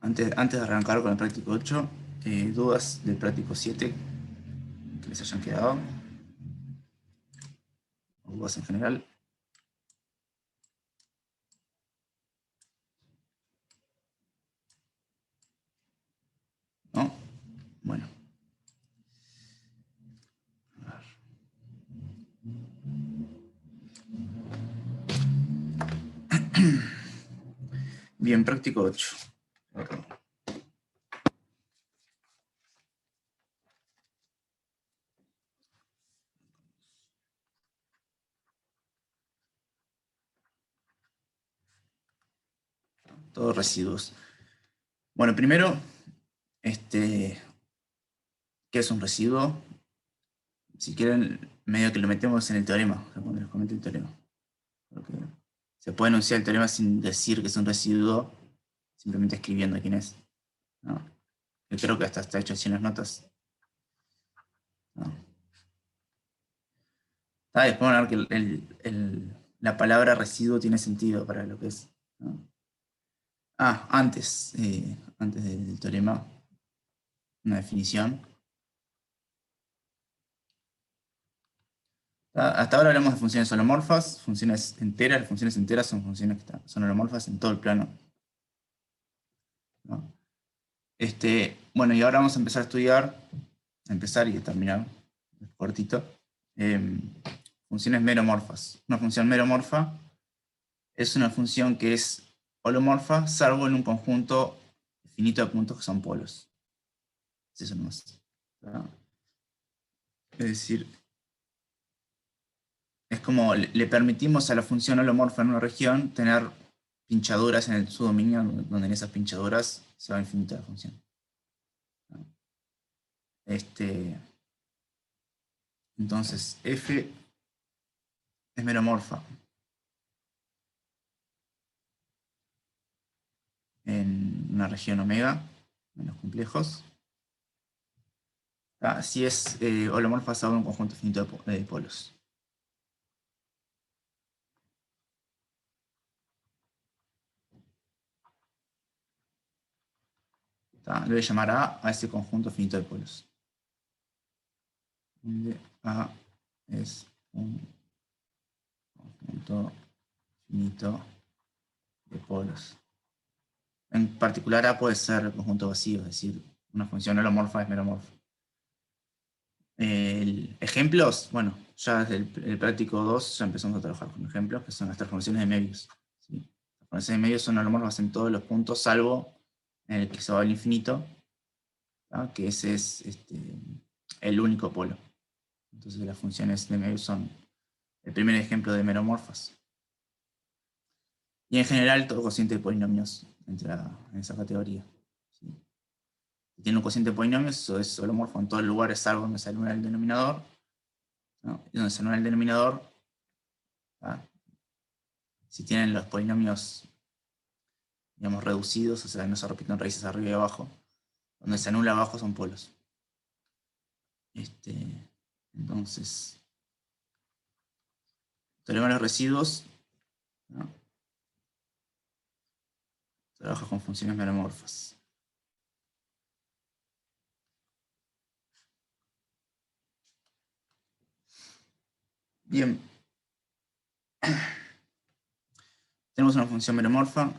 Antes de arrancar con el práctico 8, dudas del práctico 7 que les hayan quedado, o dudas en general. ¿No? Bueno. Bien, práctico 8. Todos residuos. Bueno, primero, ¿qué es un residuo? Si quieren, medio que lo metemos en el teorema, cuando les comento el teorema. Porque se puede enunciar el teorema sin decir que es un residuo, simplemente escribiendo quién es, ¿no? Yo creo que hasta está hecho así en las notas, ¿no? Después van a ver que la palabra residuo tiene sentido para lo que es, ¿no? Antes del teorema, una definición. Hasta ahora hablamos de funciones holomorfas, funciones enteras. Las funciones enteras son funciones que son holomorfas en todo el plano, ¿no? Bueno, y ahora vamos a empezar a estudiar, y a terminar, cortito, funciones meromorfas. Una función meromorfa es una función que es holomorfa, salvo en un conjunto finito de puntos que son polos. Es eso nomás, ¿no? Es decir, es como le permitimos a la función holomorfa en una región tener pinchaduras en el subdominio, donde en esas pinchaduras se va infinita la función, ¿no? Entonces, F es meromorfa en una región omega, en los complejos, si es holomorfa sobre un conjunto finito de polos. Le voy a llamar a ese conjunto finito de polos. Donde A es un conjunto finito de polos. En particular, A puede ser el conjunto vacío, es decir, una función holomorfa es meromorfa. Ejemplos, bueno, ya desde el práctico 2 ya empezamos a trabajar con ejemplos, que son las transformaciones de medios, ¿sí? Las transformaciones de medios son holomorfas en todos los puntos, salvo en el que se va al infinito, ¿no? Que ese es el único polo. Entonces las funciones de medios son el primer ejemplo de meromorfas. Y en general todo cociente de polinomios entra en esa categoría, ¿sí? Si tiene un cociente de polinomios, eso es holomorfo en todos los lugares, salvo donde se anula el denominador, ¿no? Y donde se anula el denominador, ¿no? Si tienen los polinomios, digamos, reducidos, o sea, no se repiten raíces arriba y abajo, donde se anula abajo son polos. Entonces, teorema de los residuos, ¿no? Trabaja con funciones meromorfas. Bien. Tenemos una función meromorfa.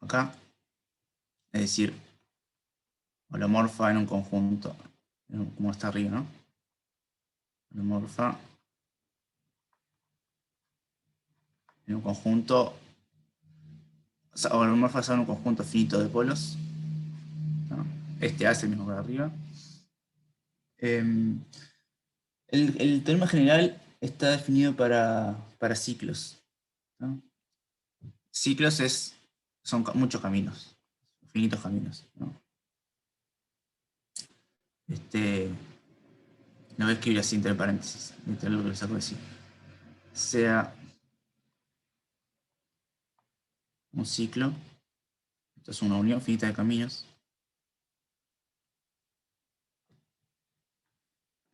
Acá. Es decir, holomorfa en un conjunto, como está arriba, ¿no? Holomorfa en un conjunto, o sea, holomorfa en un conjunto finito de polos, ¿no? A es el mismo que arriba. El teorema general está definido para ciclos, ¿no? Ciclos son muchos caminos, infinitos caminos, ¿no? Lo voy a escribir así entre paréntesis, entre lo que les acabo de decir. Sea un ciclo, esto es una unión finita de caminos.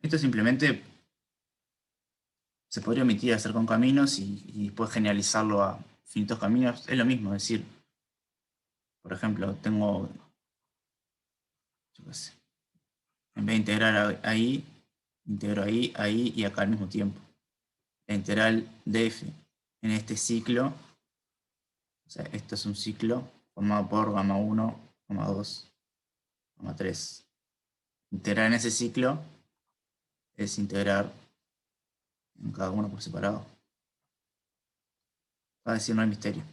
Esto simplemente se podría omitir hacer con caminos y después generalizarlo a infinitos caminos. Es lo mismo, es decir, por ejemplo, tengo, yo qué sé, en vez de integrar ahí, integro ahí, ahí y acá al mismo tiempo. La integral de f en este ciclo, o sea, esto es un ciclo formado por gamma 1, gamma 2, gamma 3. Integrar en ese ciclo es integrar en cada uno por separado. Va a decir, no hay misterio.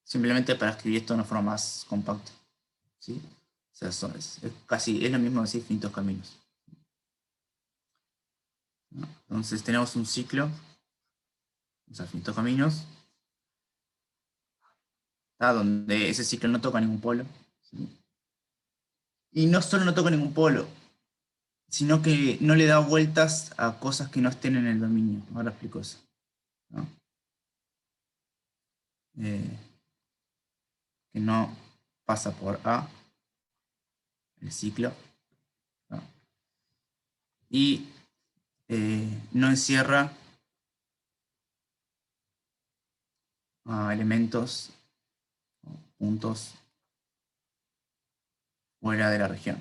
Simplemente para escribir esto de una forma más compacta, ¿sí? O sea, es lo mismo decir infinitos caminos, ¿no? Entonces tenemos un ciclo, o sea, infinitos caminos, donde ese ciclo no toca ningún polo, ¿sí? Y no solo no toca ningún polo, sino que no le da vueltas a cosas que no estén en el dominio. Ahora explico eso, ¿no? Que no pasa por A, el ciclo, ¿no? Y no encierra a elementos, puntos fuera de la región.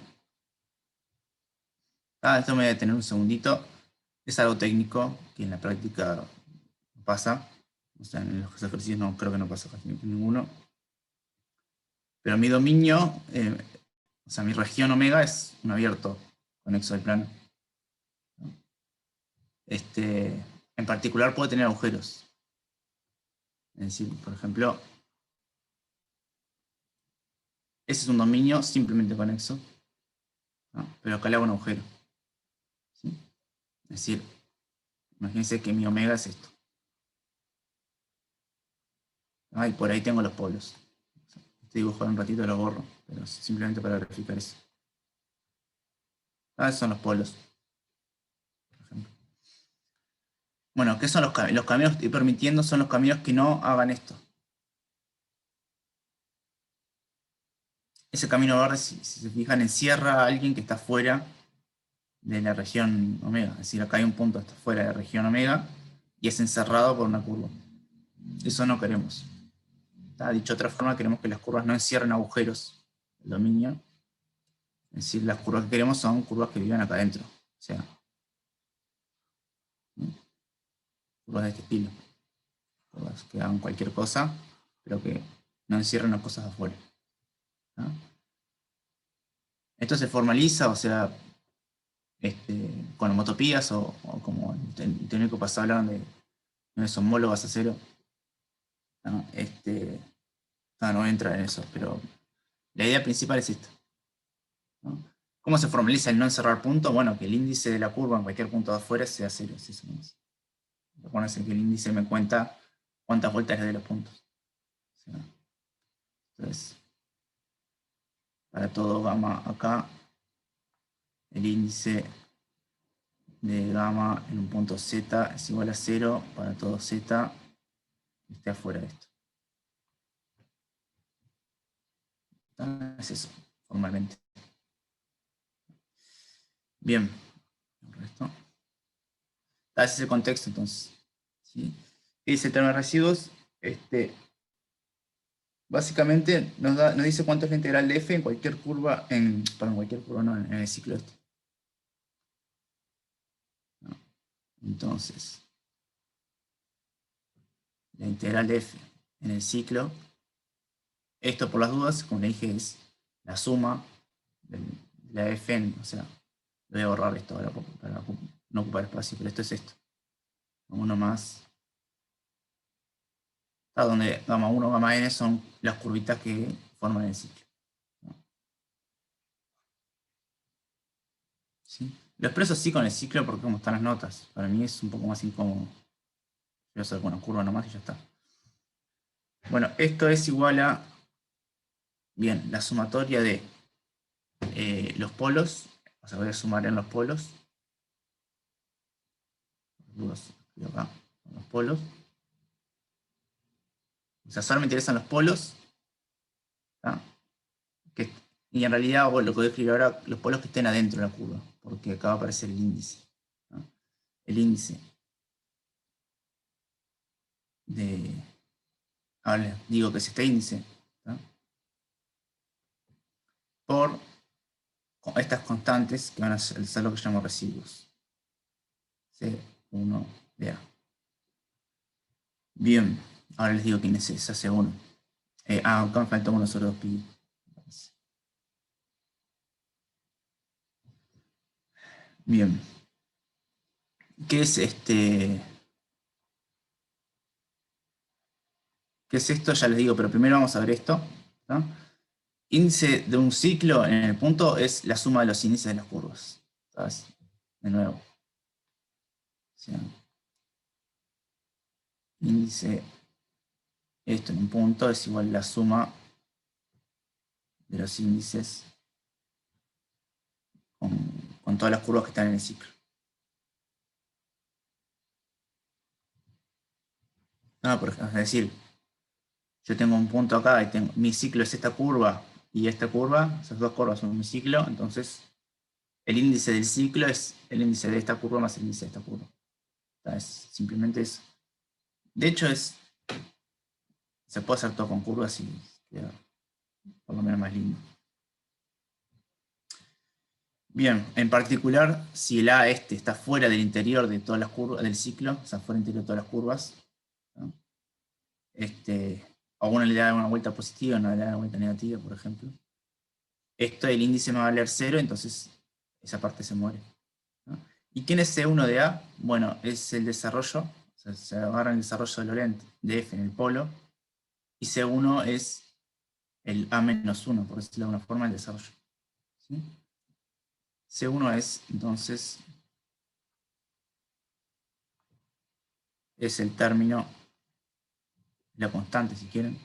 Esto me voy a detener un segundito. Es algo técnico que en la práctica pasa. O sea, en los ejercicios no creo que no pasa casi ninguno. Pero mi dominio, o sea, mi región omega es un abierto conexo del plano. En particular puede tener agujeros. Es decir, por ejemplo, ese es un dominio simplemente conexo, ¿no? Pero acá le hago un agujero, ¿sí? Es decir, imagínense que mi omega es esto. Y por ahí tengo los polos. Este dibujo en un ratito lo borro, pero simplemente para verificar eso. Esos son los polos, por ejemplo. Bueno, ¿qué son los caminos? Los caminos que estoy permitiendo son los caminos que no hagan esto. Ese camino verde, si se fijan, encierra a alguien que está fuera de la región omega. Es decir, acá hay un punto que está fuera de la región omega y es encerrado por una curva. Eso no queremos. Dicho de otra forma, queremos que las curvas no encierren agujeros del dominio. Es decir, las curvas que queremos son curvas que vivan acá adentro. O sea, curvas de este estilo. Curvas que hagan cualquier cosa, pero que no encierren las cosas afuera, ¿no? Esto se formaliza, o sea, con homotopías o como el teórico pasado hablaban de no homólogas a cero, ¿no? No entra en eso, pero la idea principal es esta, ¿no? ¿Cómo se formaliza el no encerrar punto? Bueno, que el índice de la curva en cualquier punto de afuera sea cero. Es eso. Recuerden que el índice me cuenta cuántas vueltas le doy los puntos. O sea, entonces, para todo gamma acá, el índice de gamma en un punto z es igual a 0 para todo z que esté afuera de esto. Es eso, formalmente. Bien. Ese es el contexto, entonces, ¿sí? ¿Qué dice el teorema de residuos? Básicamente nos dice cuánto es la integral de f en cualquier curva, en el ciclo este. ¿No? Entonces, la integral de f en el ciclo, esto por las dudas, como le dije, es la suma de la f, o sea, voy a borrar esto ahora para no ocupar espacio, pero esto es esto. Uno más. Donde gamma 1, gamma n son las curvitas que forman el ciclo, ¿no? ¿Sí? Lo expreso así con el ciclo porque como están las notas. Para mí es un poco más incómodo. Voy a hacer una curva nomás y ya está. Bueno, esto es igual a, bien, la sumatoria de los polos. O sea, voy a sumar en los polos. Acá, los polos. O sea, solo me interesan los polos. Y en realidad, lo que voy a escribir ahora, los polos que estén adentro de la curva, porque acá va a aparecer el índice, ¿no? el índice de, ahora digo que es este índice, ¿no? Por estas constantes que van a ser lo que llamo residuos. C1 de A. Bien, ahora les digo quién es esa C1. Acá me falta 1 sobre 2pi. Bien. ¿Qué es este? ¿Qué es esto? Ya les digo, pero primero vamos a ver esto, ¿no? Índice de un ciclo en el punto es la suma de los índices de las curvas. ¿Sabes? De nuevo. O sea, índice, esto en un punto es igual a la suma de los índices con todas las curvas que están en el ciclo. No, es decir, yo tengo un punto acá y mi ciclo es esta curva y esta curva, esas dos curvas son mi ciclo, entonces el índice del ciclo es el índice de esta curva más el índice de esta curva. O sea, simplemente es. De hecho, se puede hacer todo con curvas y queda por lo menos más lindo. Bien, en particular, si el A está fuera del interior de todas las curvas del ciclo, o sea, fuera del interior de todas las curvas, ¿no? A uno le da una vuelta positiva, no le da una vuelta negativa, por ejemplo. El índice me va a valer 0, entonces esa parte se muere, ¿no? ¿Y quién es C1 de A? Bueno, es el desarrollo, o sea, se agarra el desarrollo de Laurent de F en el polo, y C1 es el A-1, por decirlo de alguna forma, el desarrollo. ¿Sí? C1 es, entonces, es el término, la constante, si quieren,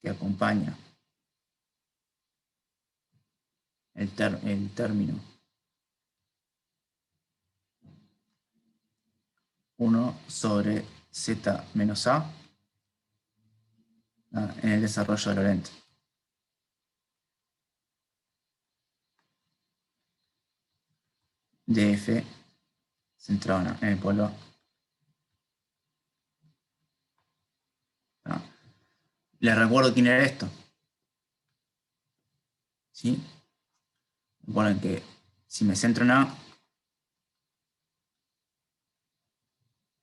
que acompaña el término 1 sobre z menos a en el desarrollo de Laurent. De F centrado en el polo. Les recuerdo quién era esto. ¿Sí? Recuerden que si me centro en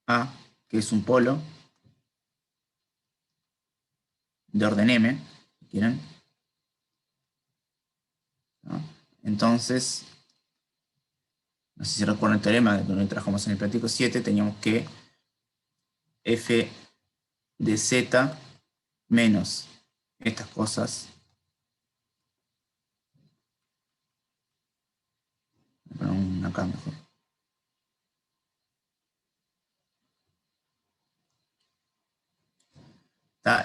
A, que es un polo de orden M, si quieren, ¿no? Entonces, no sé si recuerdan el teorema que lo trabajamos en el práctico 7, teníamos que F de Z menos estas cosas. Voy a poner una acá mejor.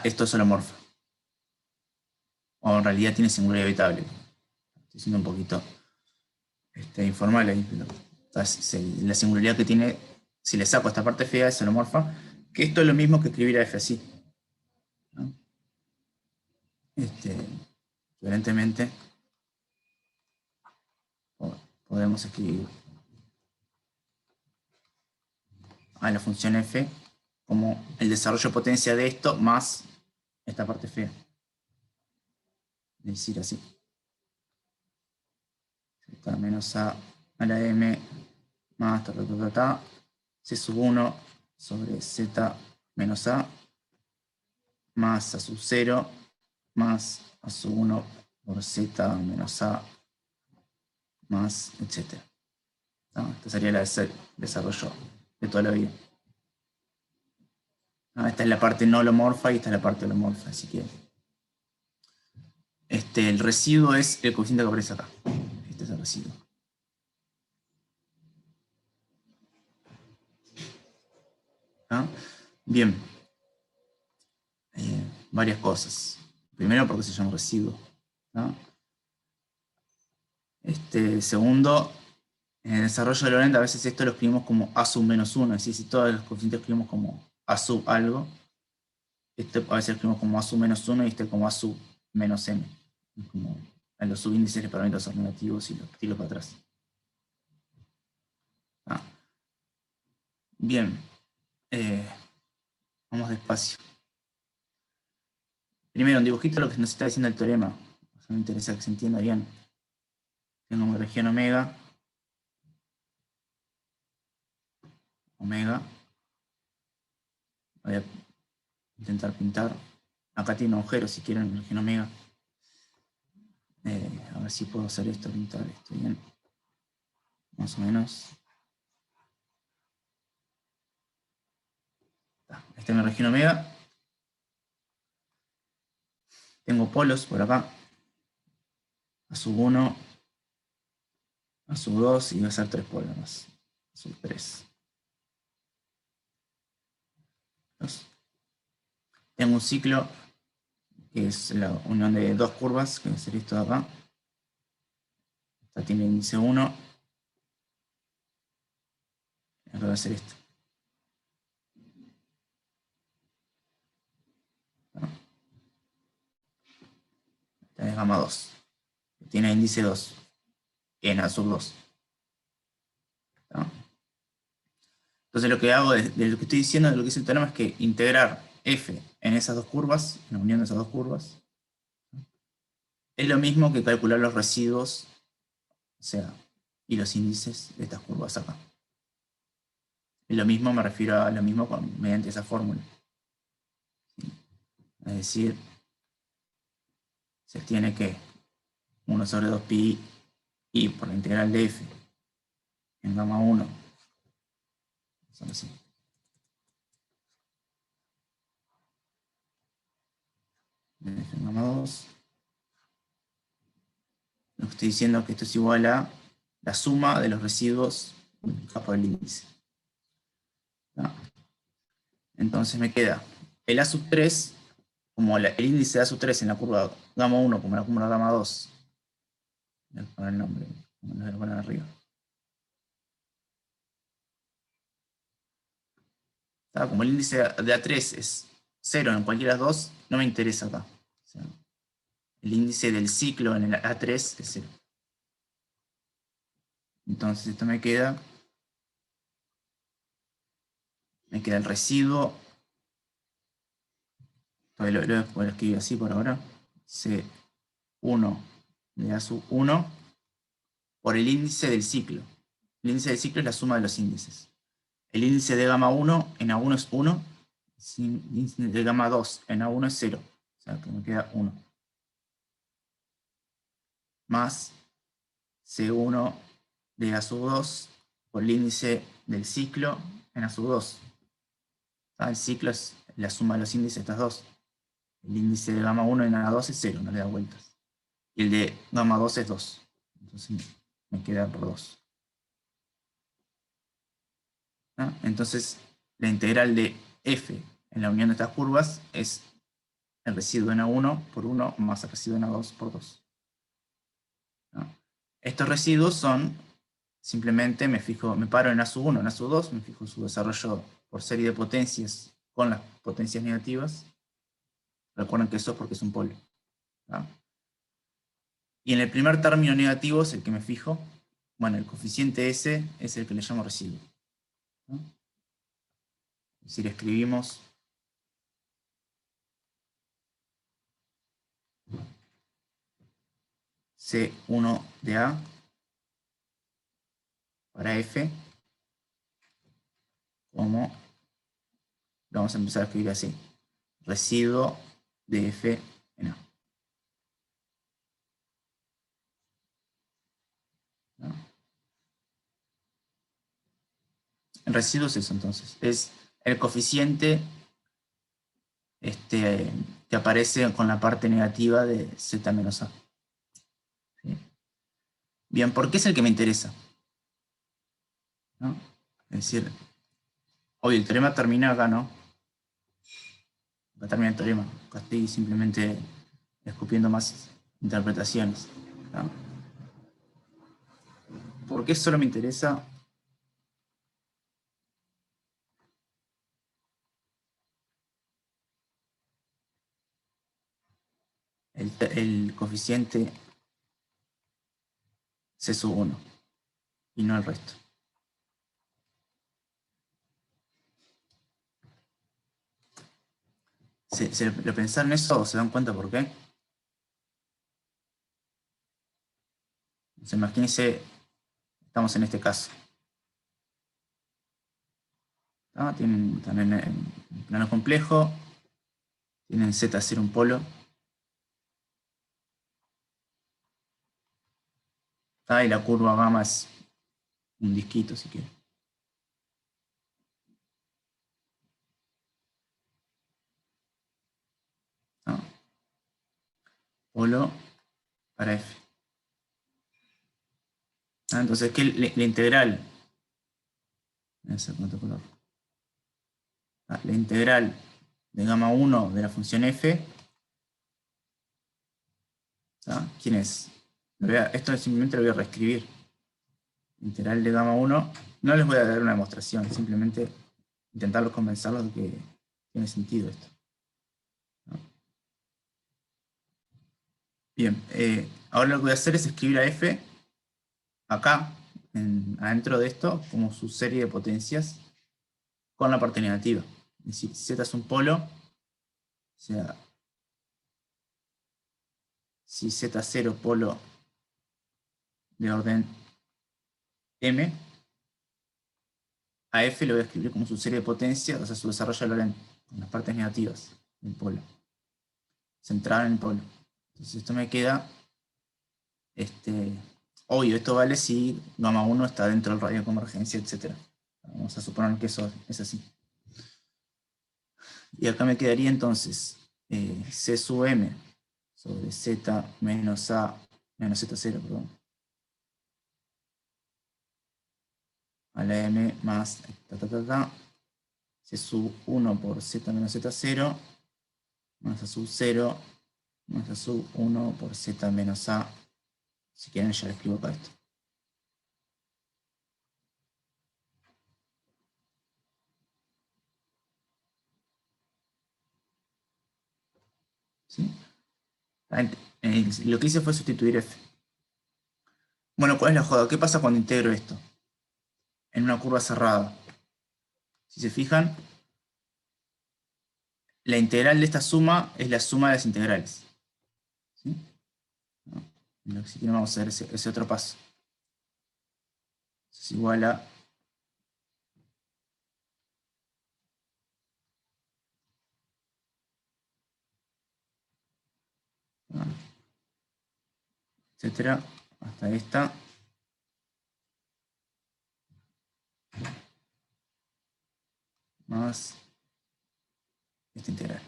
Esto es holomorfo. O en realidad tiene singularidad evitable. Estoy siendo un poquito informal ahí, pero la singularidad que tiene, si le saco esta parte fea, es holomorfa, que esto es lo mismo que escribir a F así, ¿no? Evidentemente podemos escribir a la función F como el desarrollo de potencia de esto más esta parte fea. Es decir, así. Z menos a la M más C sub 1 sobre Z menos A más A sub 0 más A sub 1 por Z menos A más, etc. ¿No? Esta sería la de desarrollo de toda la vida. ¿No? Esta es la parte no holomorfa y esta es la parte holomorfa, así que el residuo es el coeficiente que aparece acá. Este es el residuo. ¿No? Bien. Varias cosas. Primero, porque se llama residuo, ¿no? Segundo, en el desarrollo de Laurent a veces esto lo escribimos como A sub menos 1, es decir, si todos los coeficientes escribimos como A sub algo, a veces escribimos como A sub menos 1 y como A sub menos m. Como a los subíndices les permito ser negativos y los tiro para atrás. Ah, bien, vamos despacio. Primero, un dibujito lo que nos está diciendo el teorema. Me interesa que se entienda bien. Tengo mi región omega. Omega. Voy a intentar pintar. Acá tiene un agujero si quieren, en región omega. A ver si puedo hacer esto, pintar esto bien. Más o menos. Esta es mi región omega. Tengo polos por acá. A sub 1, a sub 2 y va a ser 3 polos más. A sub 3. Tengo un ciclo que es la unión de dos curvas, que va a ser esto de acá. Esta tiene índice 1. Acá va a ser esto. Esta es gamma 2. Que tiene índice 2. En A sub 2. ¿No? Entonces lo que hago de lo que estoy diciendo, de lo que dice el teorema, es que integrar f en esas dos curvas, en la unión de esas dos curvas, es lo mismo que calcular los residuos, o sea, y los índices de estas curvas acá. Es lo mismo, me refiero a lo mismo mediante esa fórmula. Es decir, se tiene que 1 sobre 2 pi i por la integral de f en gamma 1. Son así. De f en gamma 2. Lo que estoy diciendo es que esto es igual a la suma de los residuos multiplicados por el índice. ¿No? Entonces me queda el A sub 3, como el índice de A sub 3 en la curva gamma 1, como en la curva gamma 2. Voy a poner el nombre, lo voy a poner arriba. Como el índice de A3 es 0 en cualquiera de las dos, no me interesa acá. O sea, el índice del ciclo en el A3 es 0. Entonces esto me queda el residuo, lo voy a poder escribir así por ahora, C1 de A sub 1 por el índice del ciclo. El índice del ciclo es la suma de los índices. El índice de gamma 1 en A1 es 1, el índice de gamma 2 en A1 es 0, o sea que me queda 1. Más C1 de A sub 2 por el índice del ciclo en A sub 2. El ciclo es la suma de los índices de estas dos. El índice de gamma 1 en A2 es 0, no le da vueltas. Y el de gamma 2 es 2. Entonces me queda por 2. ¿No? Entonces la integral de f en la unión de estas curvas es el residuo en A1 por 1 más el residuo en A2 por 2. ¿No? Estos residuos son, simplemente me paro en A sub 1, en A sub 2, me fijo su desarrollo por serie de potencias con las potencias negativas. Recuerden que eso es porque es un polo. ¿No? Y en el primer término negativo es el que me fijo. Bueno, el coeficiente S es el que le llamo residuo. ¿No? Es decir, escribimos C1 de A para F como, lo vamos a empezar a escribir así, residuo de F en A. ¿No? El residuo es eso entonces, es el coeficiente que aparece con la parte negativa de Z menos A. ¿Sí? Bien, ¿por qué es el que me interesa? ¿No? Es decir, hoy el teorema termina acá, ¿no? Acá termina el teorema. Acá estoy simplemente escupiendo más interpretaciones. ¿No? ¿Por qué solo me interesa el coeficiente C sub 1 y no el resto? ¿Se lo pensaron eso o se dan cuenta por qué? Imagínense, estamos en este caso. Tienen también en plano complejo, tienen Z0 un polo. Y la curva gamma es un disquito, si quieren. Polo para F. Entonces, ¿qué la integral? La integral de gamma 1 de la función f, ¿quién es? Esto simplemente lo voy a reescribir. Integral de gamma 1, no les voy a dar una demostración, simplemente intentarlos convencerlos de que tiene sentido esto. Bien, ahora lo que voy a hacer es escribir a f acá, adentro de esto, como su serie de potencias con la parte negativa. Es decir, z es un polo, o sea, si z0 polo de orden m, a f lo voy a escribir como su serie de potencias, o sea, su desarrollo de Lorentz, con las partes negativas del polo, centrada en el polo. Entonces esto me queda, obvio, esto vale si gamma 1 está dentro del radio de convergencia, etc. Vamos a suponer que eso es así. Y acá me quedaría entonces C sub m sobre z menos a menos z0, perdón, a la m más C sub 1 por z menos z0 más a sub 0 más a sub 1 por z menos a. Si quieren ya lo escribo para esto. ¿Sí? Lo que hice fue sustituir f. Bueno, ¿cuál es la joda? ¿Qué pasa cuando integro esto? En una curva cerrada. Si se fijan, la integral de esta suma es la suma de las integrales. ¿Sí? Si quieren vamos a hacer ese otro paso. Es igual a etcétera, hasta esta. Más esta integral.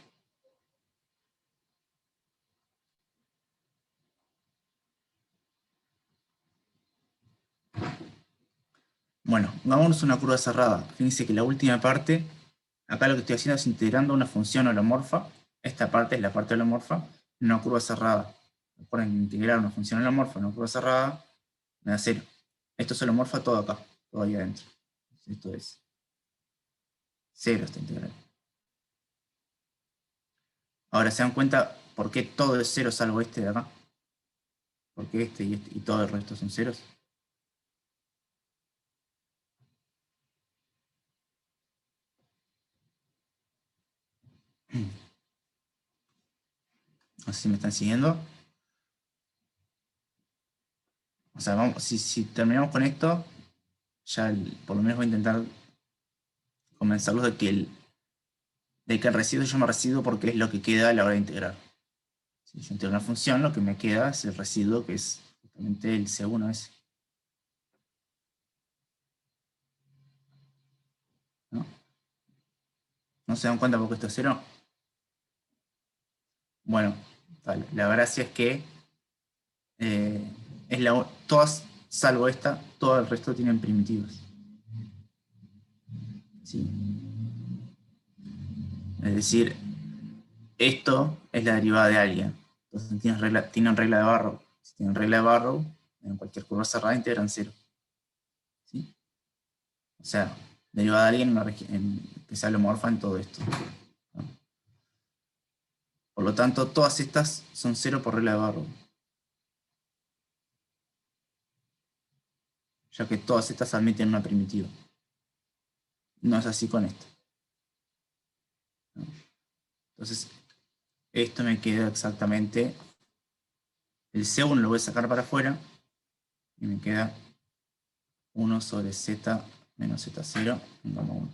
Bueno, vámonos a una curva cerrada. Fíjense que la última parte, acá lo que estoy haciendo es integrando una función holomorfa. Esta parte es la parte holomorfa en una curva cerrada. Recuerden que integrar una función holomorfa en una curva cerrada me da 0. Esto es holomorfa todo acá, todo ahí adentro. Esto es 0 esta integral. Ahora, ¿se dan cuenta por qué todo es 0 salvo este de acá? Porque este y todo el resto son ceros. No sé si me están siguiendo. O sea, vamos, si terminamos con esto, ya por lo menos voy a intentar convencerlos de que el residuo se llama residuo porque es lo que queda a la hora de integrar. Si yo integro una función, lo que me queda es el residuo, que es justamente el C1 ese. ¿No? ¿No se dan cuenta por qué esto es 0? Bueno, la gracia es que todas, salvo esta, todo el resto tienen primitivas. ¿Sí? Es decir, esto es la derivada de alguien. Entonces tienen regla de Barrow. Si tienen regla de Barrow, en cualquier curva cerrada integran 0. ¿Sí? O sea, derivada de alguien que sea holomorfa en todo esto. ¿No? Por lo tanto, todas estas son 0 por regla de Barrow. Ya que todas estas admiten una primitiva. No es así con esto. ¿No? Entonces, esto me queda exactamente, el C1 lo voy a sacar para afuera, y me queda 1 sobre Z menos Z0 en gamma 1.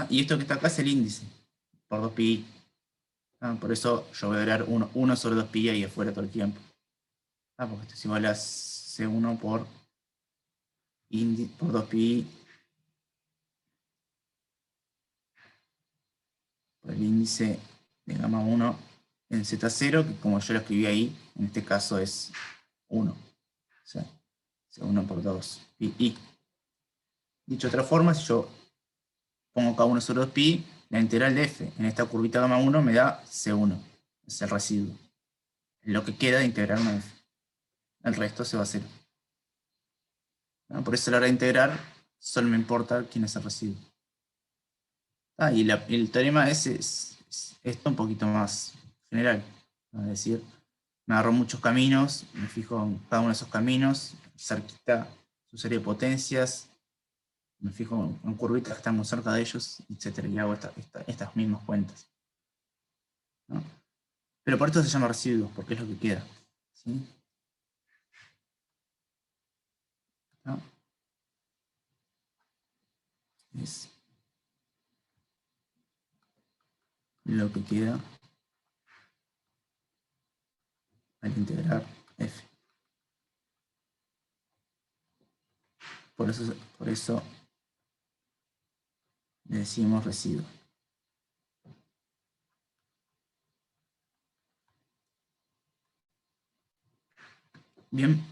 Y esto que está acá es el índice, por 2pi. Por eso yo voy a agregar 1 sobre 2pi ahí afuera todo el tiempo. Porque esto es igual a C1 por 2pi por el índice de gamma 1 en Z0, que como yo lo escribí ahí, en este caso es 1. O sea, C1 por 2 pi. Dicho de otra forma, si yo pongo K1 sobre 2pi, la integral de f en esta curvita gamma 1 me da C1, es el residuo. Lo que queda de integrar una f. El resto se va a 0. Por eso a la hora de integrar, solo me importa quién es el residuo. Y el teorema es esto un poquito más general. Es decir, me agarro muchos caminos, me fijo en cada uno de esos caminos, cerquita su serie de potencias, me fijo en curvitas que están muy cerca de ellos, etc. Y hago estas mismas cuentas. ¿No? Pero por esto se llama residuos, porque es lo que queda. ¿Sí? ¿No? Es lo que queda al integrar f. Por eso le decimos residuo. Bien.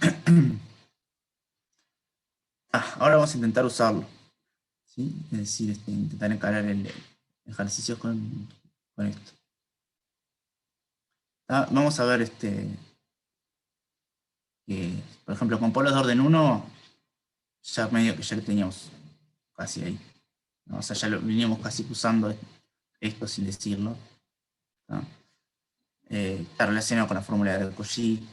Ahora vamos a intentar usarlo. ¿Sí? Es decir, intentar encarar el ejercicio con esto. Vamos a ver por ejemplo, con polos de orden 1, ya medio que ya lo teníamos casi ahí. ¿No? O sea, ya lo veníamos casi usando esto sin decirlo. ¿No? Está relacionado con la fórmula de Cauchy.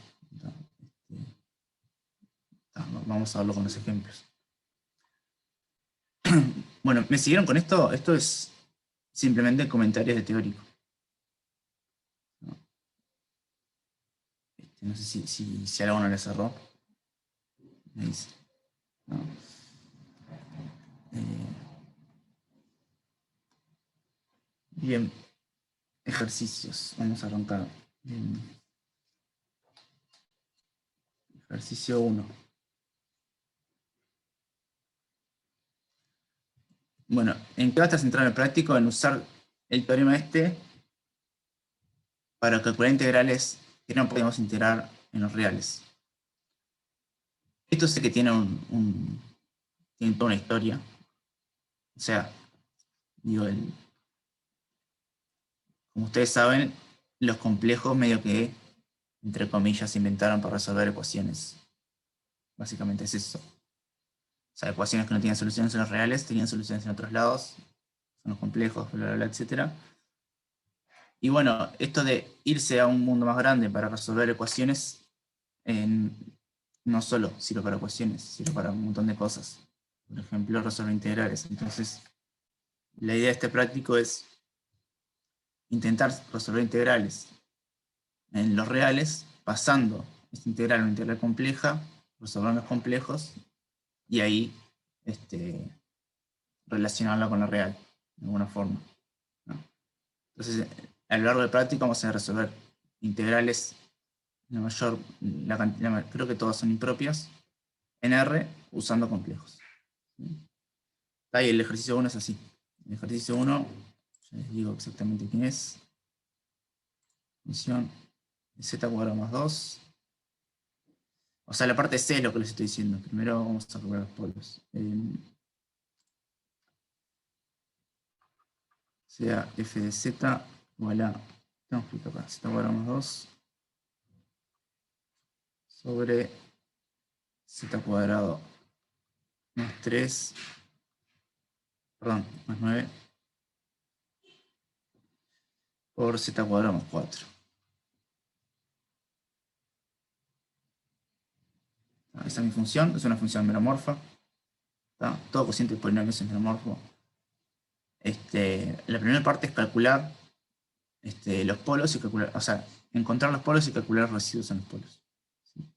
Vamos a verlo con los ejemplos. Bueno, ¿me siguieron con esto? Esto es simplemente comentarios de teórico. No sé si alguno le cerró. Me dice. ¿No? Bien, ejercicios. Vamos a arrancar. Ejercicio 1. Bueno, ¿en qué va a estar centrado el práctico? En usar el teorema para calcular integrales que no podemos integrar en los reales. Esto sé que tiene tiene toda una historia. O sea, digo, como ustedes saben, los complejos medio que, entre comillas, se inventaron para resolver ecuaciones. Básicamente es eso. O sea, ecuaciones que no tenían soluciones en los reales, tenían soluciones en otros lados, son los complejos, bla, bla, bla, etc. Y bueno, esto de irse a un mundo más grande para resolver ecuaciones, no solo sirve para ecuaciones, sirve para un montón de cosas. Por ejemplo, resolver integrales. Entonces, la idea de este práctico es intentar resolver integrales en los reales, pasando esta integral a una integral compleja, resolver los complejos, y ahí relacionarla con la real, de alguna forma. ¿No? Entonces, a lo largo del práctico vamos a resolver integrales, creo que todas son impropias, en R usando complejos. Y el ejercicio 1 es así. El ejercicio 1, ya les digo exactamente quién es. Función z cuadrado más 2. O sea, la parte C es lo que les estoy diciendo. Primero vamos a calcular los polos. Sea f de z igual a, tengo que explicar acá, z cuadrado más 2 sobre z cuadrado más 3, perdón, más 9 por z cuadrado más 4. Esa es mi función, es una función meromorfa. Todo cociente de polinomios es meromorfo. La primera parte es calcular los polos y calcular, o sea, encontrar los polos y calcular los residuos en los polos. ¿Sí?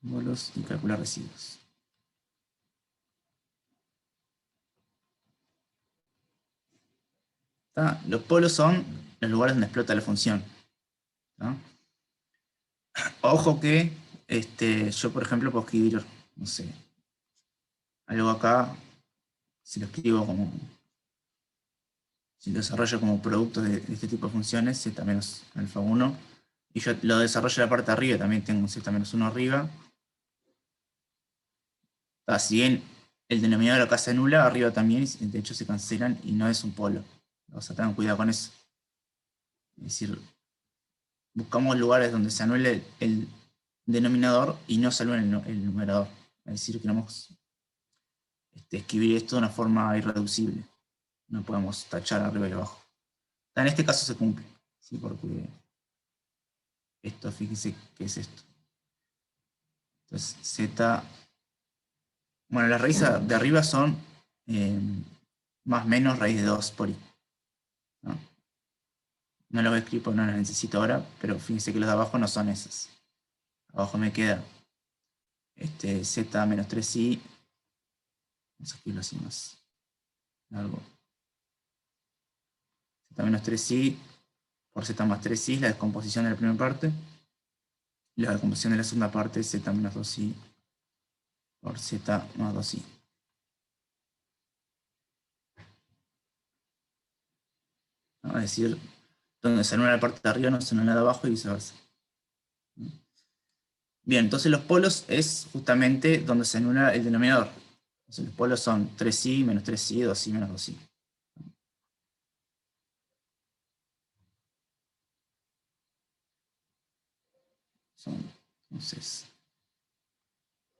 Polos y calcular residuos. ¿Tá? Los polos son los lugares donde explota la función. ¿Tá? Ojo que yo, por ejemplo, puedo escribir, no sé, algo acá, si lo escribo como, si lo desarrollo como producto de este tipo de funciones, z menos alfa 1, y yo lo desarrollo en la parte de arriba, también tengo un z menos 1 arriba. Si bien el denominador acá se anula, arriba también, de hecho se cancelan y no es un polo. O sea, tengan cuidado con eso. Es decir, buscamos lugares donde se anule el denominador y no se anule el numerador. Es decir, queremos escribir esto de una forma irreducible. No podemos tachar arriba y abajo. En este caso se cumple, ¿sí? Porque esto, fíjense qué es esto. Entonces, z. Bueno, las raíces de arriba son más o menos raíz de 2 por i. ¿No? No lo voy a escribir porque no las necesito ahora, pero fíjense que los de abajo no son esas. Abajo me queda z menos 3i. Vamos a escribirlo así más largo. Z menos 3i por z más 3i, la descomposición de la primera parte. Y la descomposición de la segunda parte, z menos 2i por z más 2i. ¿No? Es decir, donde se anula la parte de arriba no se anula la de abajo y viceversa. Bien, entonces los polos es justamente donde se anula el denominador. Entonces los polos son 3i, menos 3i, 2i, menos 2i. Son, entonces,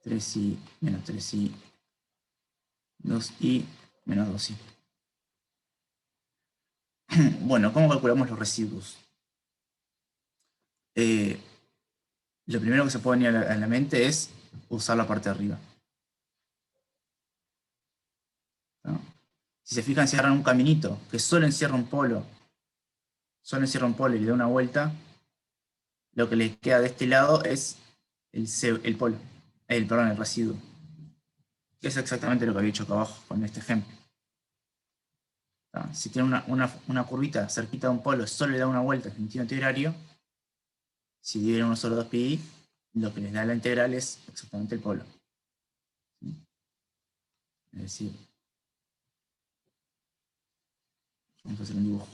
3i, menos 3i, 2i, menos 2i. Bueno, ¿cómo calculamos los residuos? Lo primero que se puede venir a la mente es usar la parte de arriba. ¿No? Si se fijan, cierran un caminito que solo encierra un polo, y le da una vuelta, lo que les queda de este lado es el polo, perdón, el residuo. Que es exactamente lo que había dicho acá abajo con este ejemplo. Si tiene una curvita cerquita de un polo, solo le da una vuelta en sentido integrario. Si dividen uno solo 2pi, lo que les da la integral es exactamente el polo. Es decir, vamos a hacer un dibujo.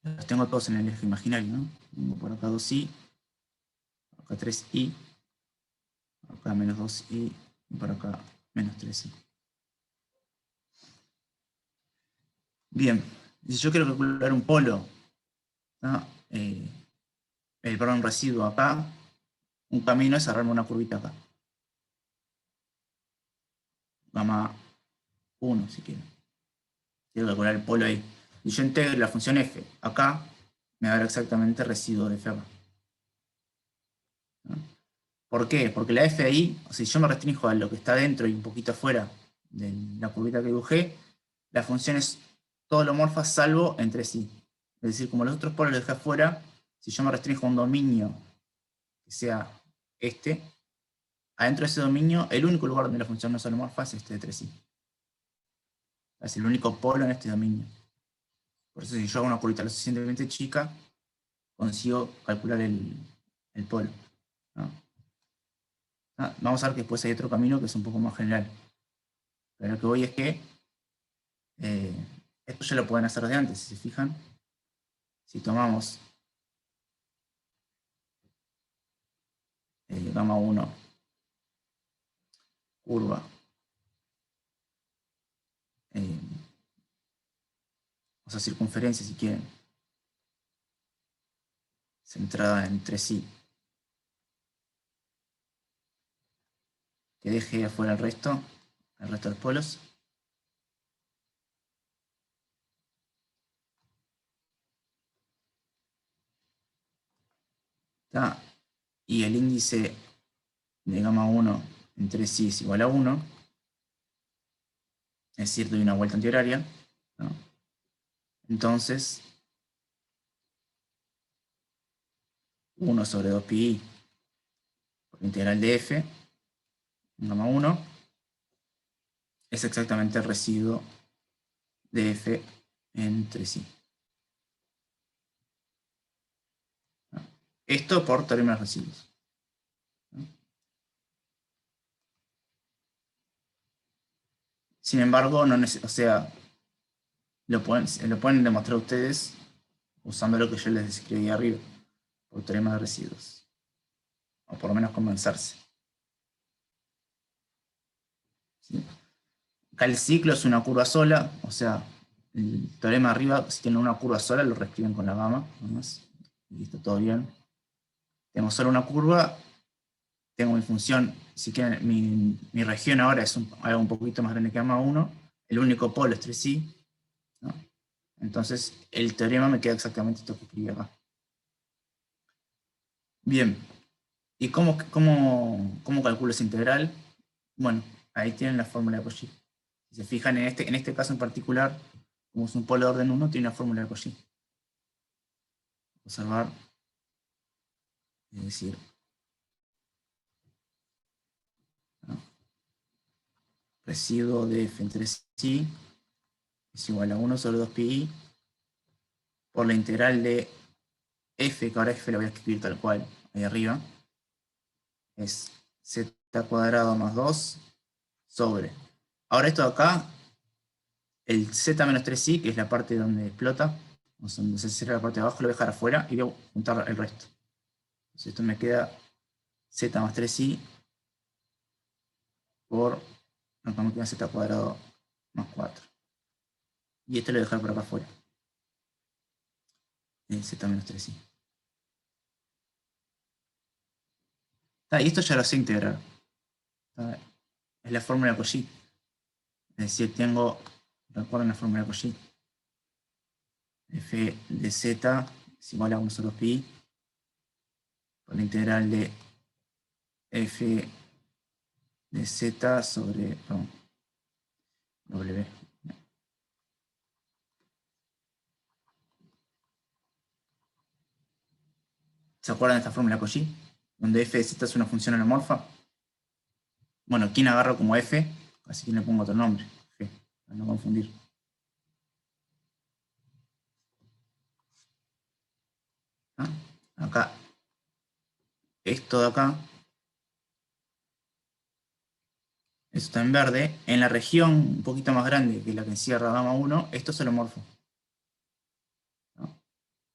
Los tengo todos en el eje imaginario, ¿no? Tengo por acá 2i, acá 3i, acá menos 2i, y por acá menos 3i. Bien, si yo quiero calcular un polo, ¿no? Un residuo acá, un camino es agarrarme una curvita acá. Gamma 1, si quiero. Quiero calcular el polo ahí. Y yo integro la función f acá, me va a dar exactamente el residuo de f acá. ¿No? ¿Por qué? Porque la f ahí, o sea, si yo me restringo a lo que está dentro y un poquito afuera de la curvita que dibujé, la función es todo lo morfa salvo entre sí. Es decir, como los otros polos los dejé afuera, si yo me restringo a un dominio que sea adentro de ese dominio, el único lugar donde la función no es holomorfa es este de 3i. Es el único polo en este dominio. Por eso si yo hago una curvita lo suficientemente chica, consigo calcular el polo. ¿No? Vamos a ver que después hay otro camino que es un poco más general. Pero lo que voy es que esto ya lo pueden hacer de antes, si se fijan. Si tomamos gamma 1, curva, o sea, circunferencia si quieren, centrada en 3i, que deje afuera el resto de los polos. ¿Está? Y el índice de gamma 1 entre sí es igual a 1, es decir, doy una vuelta antihoraria, ¿no? Entonces, 1 sobre 2pi por integral de f, en gamma 1, es exactamente el residuo de f entre sí. ¿No? Esto por teorema de residuos. ¿No? Sin embargo, no o sea, lo pueden demostrar ustedes usando lo que yo les describí arriba, por teorema de residuos. O por lo menos convencerse. ¿Sí? Acá el ciclo es una curva sola, o sea, el teorema de arriba, si tienen una curva sola, lo reescriben con la gamma, nomás, y está todo bien. Tengo solo una curva, tengo mi función, si quieren, mi región ahora es algo un poquito más grande que gamma 1, el único polo es 3i, ¿no? Entonces el teorema me queda exactamente esto que escribí acá. Bien, ¿y cómo calculo esa integral? Bueno, ahí tienen la fórmula de Cauchy. Si se fijan en este caso en particular, como es un polo de orden 1, tiene una fórmula de Cauchy. Observar, es decir, ¿no? Residuo de f entre sí es igual a 1 sobre 2pi por la integral de f, que ahora f la voy a escribir tal cual, ahí arriba, es z cuadrado más 2 sobre. Ahora esto de acá, el z menos 3i, que es la parte donde explota, o sea, donde se cierra la parte de abajo, lo voy a dejar afuera y voy a juntar el resto. Entonces esto me queda z más 3i por, acá me queda z cuadrado más 4. Y esto lo voy a dejar por acá afuera. Z menos 3i. Y esto ya lo sé integrar. Es la fórmula de Cauchy. Es decir, recuerden la fórmula de Cauchy. F de z es igual a 1 sobre pi por la integral de f de z sobre w. ¿Se acuerdan de esta fórmula de Cauchy? Donde f de z es una función holomorfa. Bueno, ¿quién agarro como f? Así que le pongo otro nombre. F, para no confundir. ¿Ah? Acá, esto de acá, esto está en verde. En la región un poquito más grande que la que encierra gamma 1, esto es holomorfo. ¿No?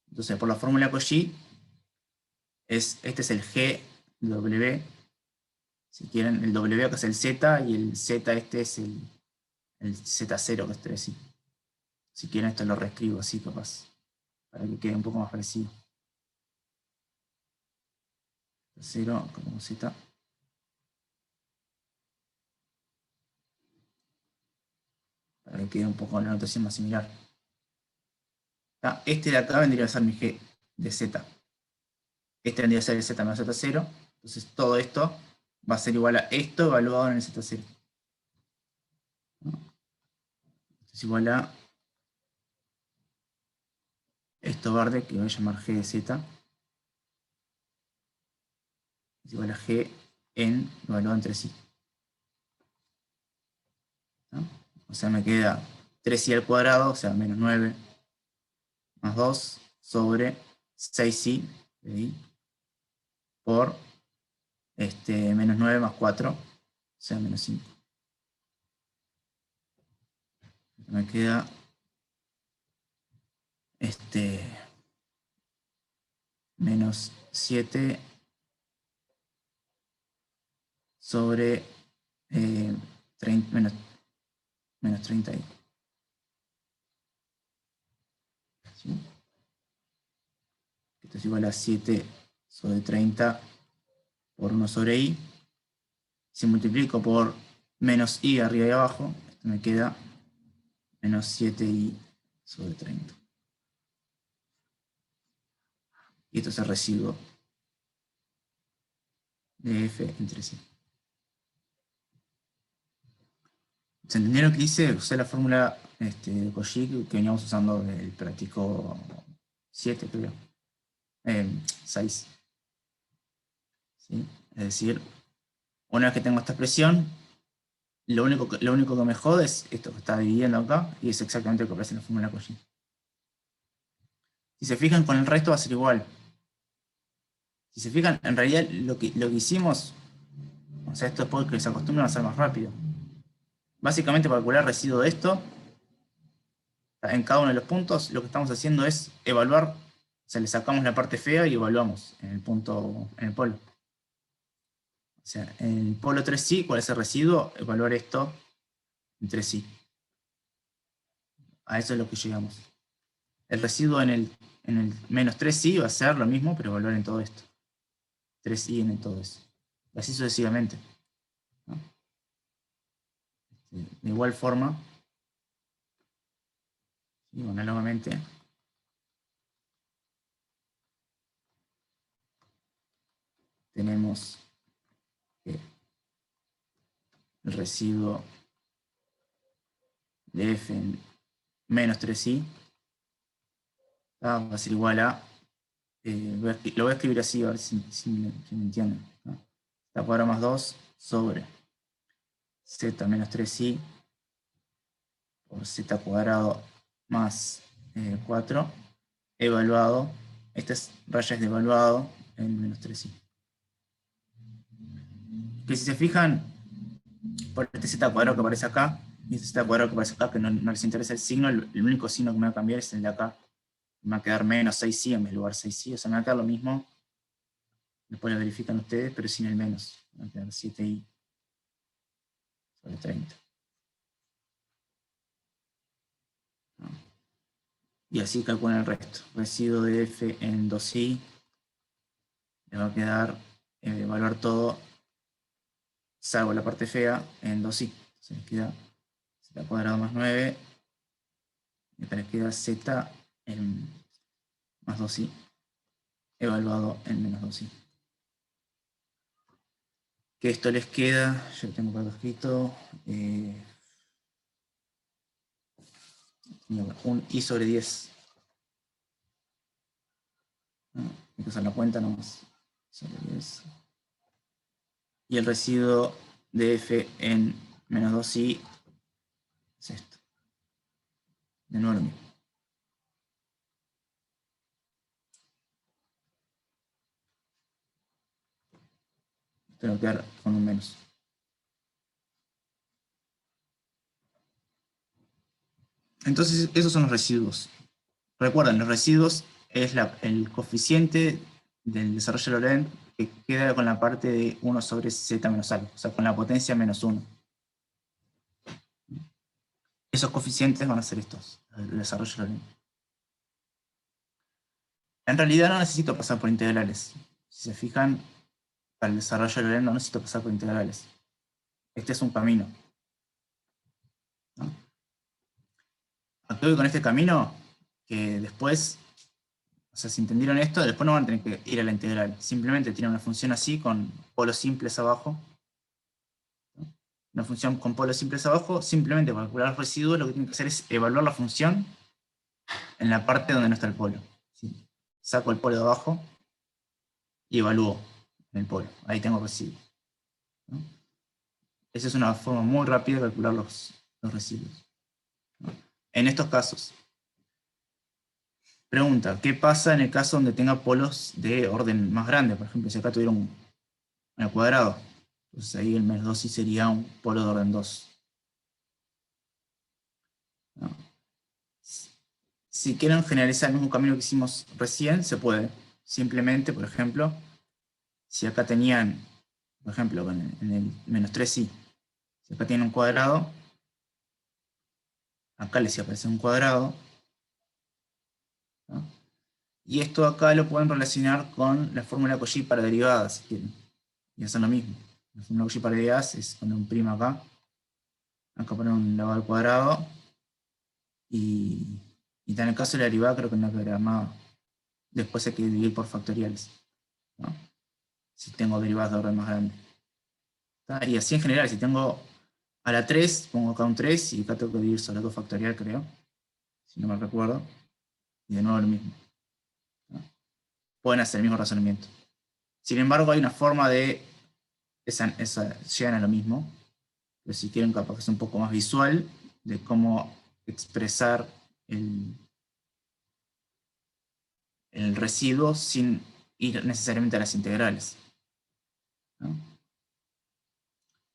Entonces, por la fórmula Cauchy, este es el GW. Si quieren, el W acá es el Z y el Z este es el Z0, que es 3. Si quieren, esto lo reescribo así, capaz, para que quede un poco más parecido. 0 como Z. Para que quede un poco la notación más similar. Este de acá vendría a ser mi G de Z. Este vendría a ser el Z menos Z0. Entonces todo esto va a ser igual a esto evaluado en el Z0. Esto es igual a esto verde, que voy a llamar G de Z. Es igual a G en evaluado entre sí. ¿No? O sea, me queda 3i al cuadrado, o sea, menos 9, más 2, sobre 6i de i, por menos 9 más 4, o sea, menos 5. Me queda menos 7 sobre 30, menos 30i. ¿Sí? Esto es igual a 7 sobre 30 por 1 sobre i. Si multiplico por menos i arriba y abajo, esto me queda menos 7i sobre 30. Y esto es el residuo de f entre sí. ¿Se entendió lo que hice? Usé la fórmula de Cauchy que veníamos usando del práctico 7, creo. 6. ¿Sí? Es decir, una vez que tengo esta expresión, lo único que me jode es esto que está dividiendo acá, y es exactamente lo que aparece en la fórmula Cauchy. Si se fijan, con el resto va a ser igual. Si se fijan, en realidad lo que hicimos, o sea, esto después que se acostumbran a ser más rápido. Básicamente, para calcular el residuo de esto, en cada uno de los puntos, lo que estamos haciendo es evaluar, o sea, le sacamos la parte fea y evaluamos en el punto, en el polo. O sea, en el polo 3i, ¿cuál es el residuo? Evaluar esto en 3i. A eso es lo que llegamos. El residuo en el menos 3i va a ser lo mismo, pero evaluar en todo esto. 3i en todo eso. Y así sucesivamente, ¿no? De igual forma, y análogamente, tenemos que el residuo de f en menos 3i va a ser igual a, lo voy a escribir así, a ver si me entienden, ¿no? Z cuadrado más 2 sobre z menos 3i por z cuadrado más 4, evaluado, estas rayas de evaluado en menos 3i. Que si se fijan, por este z cuadrado que aparece acá, y este z cuadrado que aparece acá, que no les interesa el signo, el único signo que me va a cambiar es el de acá. Me va a quedar menos 6i en vez de lugar 6i, o sea, me va a quedar lo mismo. Después lo verifican ustedes, pero sin el menos. Me va a quedar 7i sobre 30. ¿No? Y así calculan el resto. Residuo de f en 2i le va a quedar, evaluar todo, salvo la parte fea, en 2i. Se les queda z cuadrado más 9, y acá les queda z en más 2i, evaluado en menos 2i. Que esto les queda, yo tengo por acá escrito, un i sobre 10. Hay que usar la cuenta nomás. Sobre 10. Y el residuo de f en menos 2i es esto. De nuevo lo mismo. Tengo que quedar con un menos. Entonces, esos son los residuos. Recuerden, los residuos es el coeficiente del desarrollo de Laurent que queda con la parte de 1 sobre z menos algo, o sea, con la potencia menos 1. Esos coeficientes van a ser estos, el desarrollo de Laurent. En realidad no necesito pasar por integrales. Si se fijan, para el desarrollo de Laurent no necesito pasar por integrales. Este es un camino, ¿no? ¿A qué voy con este camino? Que después, o sea, si entendieron esto, después no van a tener que ir a la integral. Simplemente tienen una función así con polos simples abajo. ¿No? Una función con polos simples abajo, simplemente para calcular los residuos lo que tienen que hacer es evaluar la función en la parte donde no está el polo. ¿Sí? Saco el polo de abajo y evalúo en el polo. Ahí tengo residuos, ¿no? Esa es una forma muy rápida de calcular los residuos, ¿no? En estos casos. Pregunta, ¿qué pasa en el caso donde tenga polos de orden más grande? Por ejemplo, si acá tuviera al cuadrado. Entonces ahí el menos 2 sí sería un polo de orden 2. ¿No? Si quieren generalizar el mismo camino que hicimos recién, se puede. Simplemente, por ejemplo, si acá tenían, por ejemplo, en el menos 3i, si acá tienen un cuadrado, acá les iba a aparecer un cuadrado, ¿no? Y esto acá lo pueden relacionar con la fórmula Cauchy para derivadas, si quieren. Y hacen lo mismo. La fórmula Cauchy para derivadas es poner un primo acá poner un elevado al cuadrado, y en el caso de la derivada creo que no quedará más. Después hay que dividir por factoriales, ¿no? si tengo derivadas de orden más grande. ¿Está? Y así en general, si tengo a la 3, pongo acá un 3 y acá tengo que dividir sobre 2 factorial, creo, si no me recuerdo, y de nuevo lo mismo. ¿Está? Pueden hacer el mismo razonamiento. Sin embargo, hay una forma de, llegan a lo mismo, pero si quieren capaz que es un poco más visual, de cómo expresar el residuo sin ir necesariamente a las integrales, ¿no?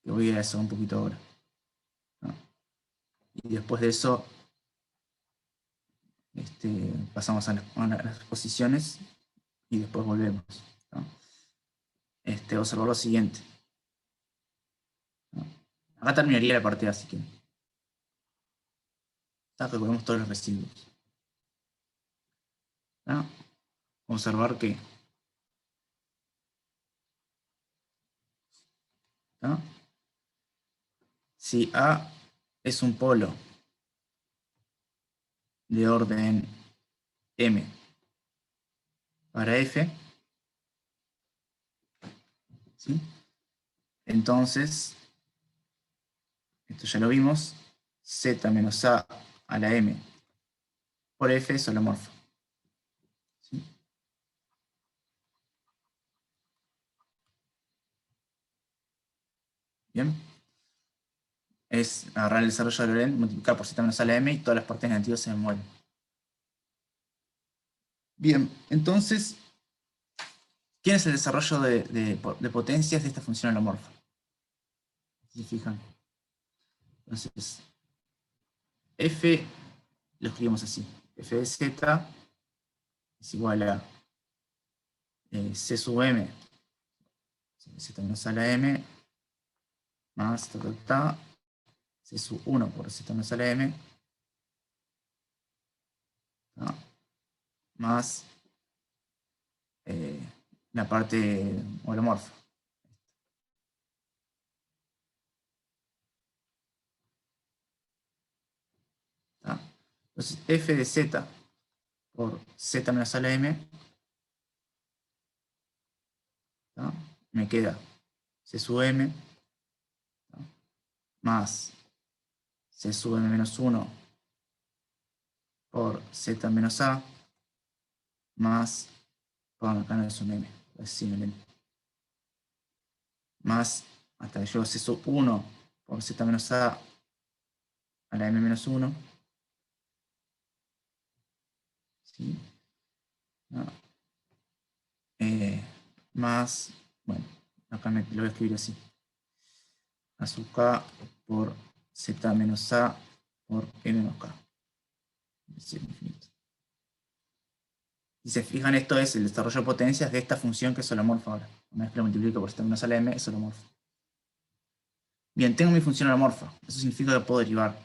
Que voy a eso un poquito ahora, ¿no? Y después de eso pasamos a las posiciones y después volvemos, ¿no? Observar lo siguiente, ¿no? Acá terminaría la parte A, así que recordemos todos los residuos, ¿no? Observar que, ¿no? Si A es un polo de orden M para F, ¿sí? Entonces, esto ya lo vimos, Z menos A a la M por F es holomorfo, ¿sí? Bien. Es agarrar el desarrollo de Lorentz, multiplicar por Z menos A a la M y todas las partes negativas se mueren. Bien, entonces, ¿quién es el desarrollo de potencias de esta función holomorfa? ¿Se fijan? Entonces, F lo escribimos así. F de Z es igual a C sub M, Z menos A a la M, más C sub 1 por Z menos A a la M, ¿no? Más la parte holomorfa. ¿Tá? Entonces, F de Z por Z menos A a la M, ¿tá? Me queda C sub M, ¿tá? Más C sub M menos 1 por Z menos A, más, perdón, acá no es un M, es un M, más, hasta que llego a C sub 1 por Z menos A a la M menos 1, ¿sí? ¿No? Más, bueno, acá lo voy a escribir así, A sub K por Z menos A por M menos K. Es decir, infinito. Si se fijan, esto es el desarrollo de potencias de esta función que es holomorfa ahora. Una vez que lo multiplico por Z menos A a la M, es holomorfa. Bien, tengo mi función holomorfa. Eso significa que puedo derivar,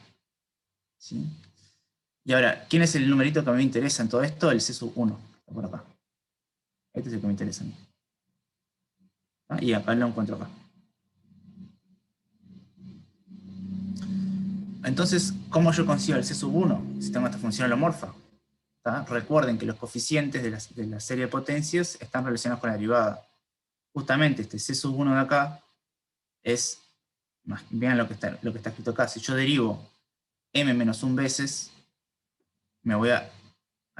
¿sí? Y ahora, ¿quién es el numerito que a mí me interesa en todo esto? El C sub 1, está por acá. Este es el que me interesa a mí. ¿Ah? Y acá lo encuentro acá. Entonces, ¿cómo yo consigo el C sub 1 si tengo esta función holomorfa? ¿Tá? Recuerden que los coeficientes de la serie de potencias están relacionados con la derivada. Justamente este C sub 1 de acá es, vean lo que está escrito acá, si yo derivo M menos 1 veces, me voy a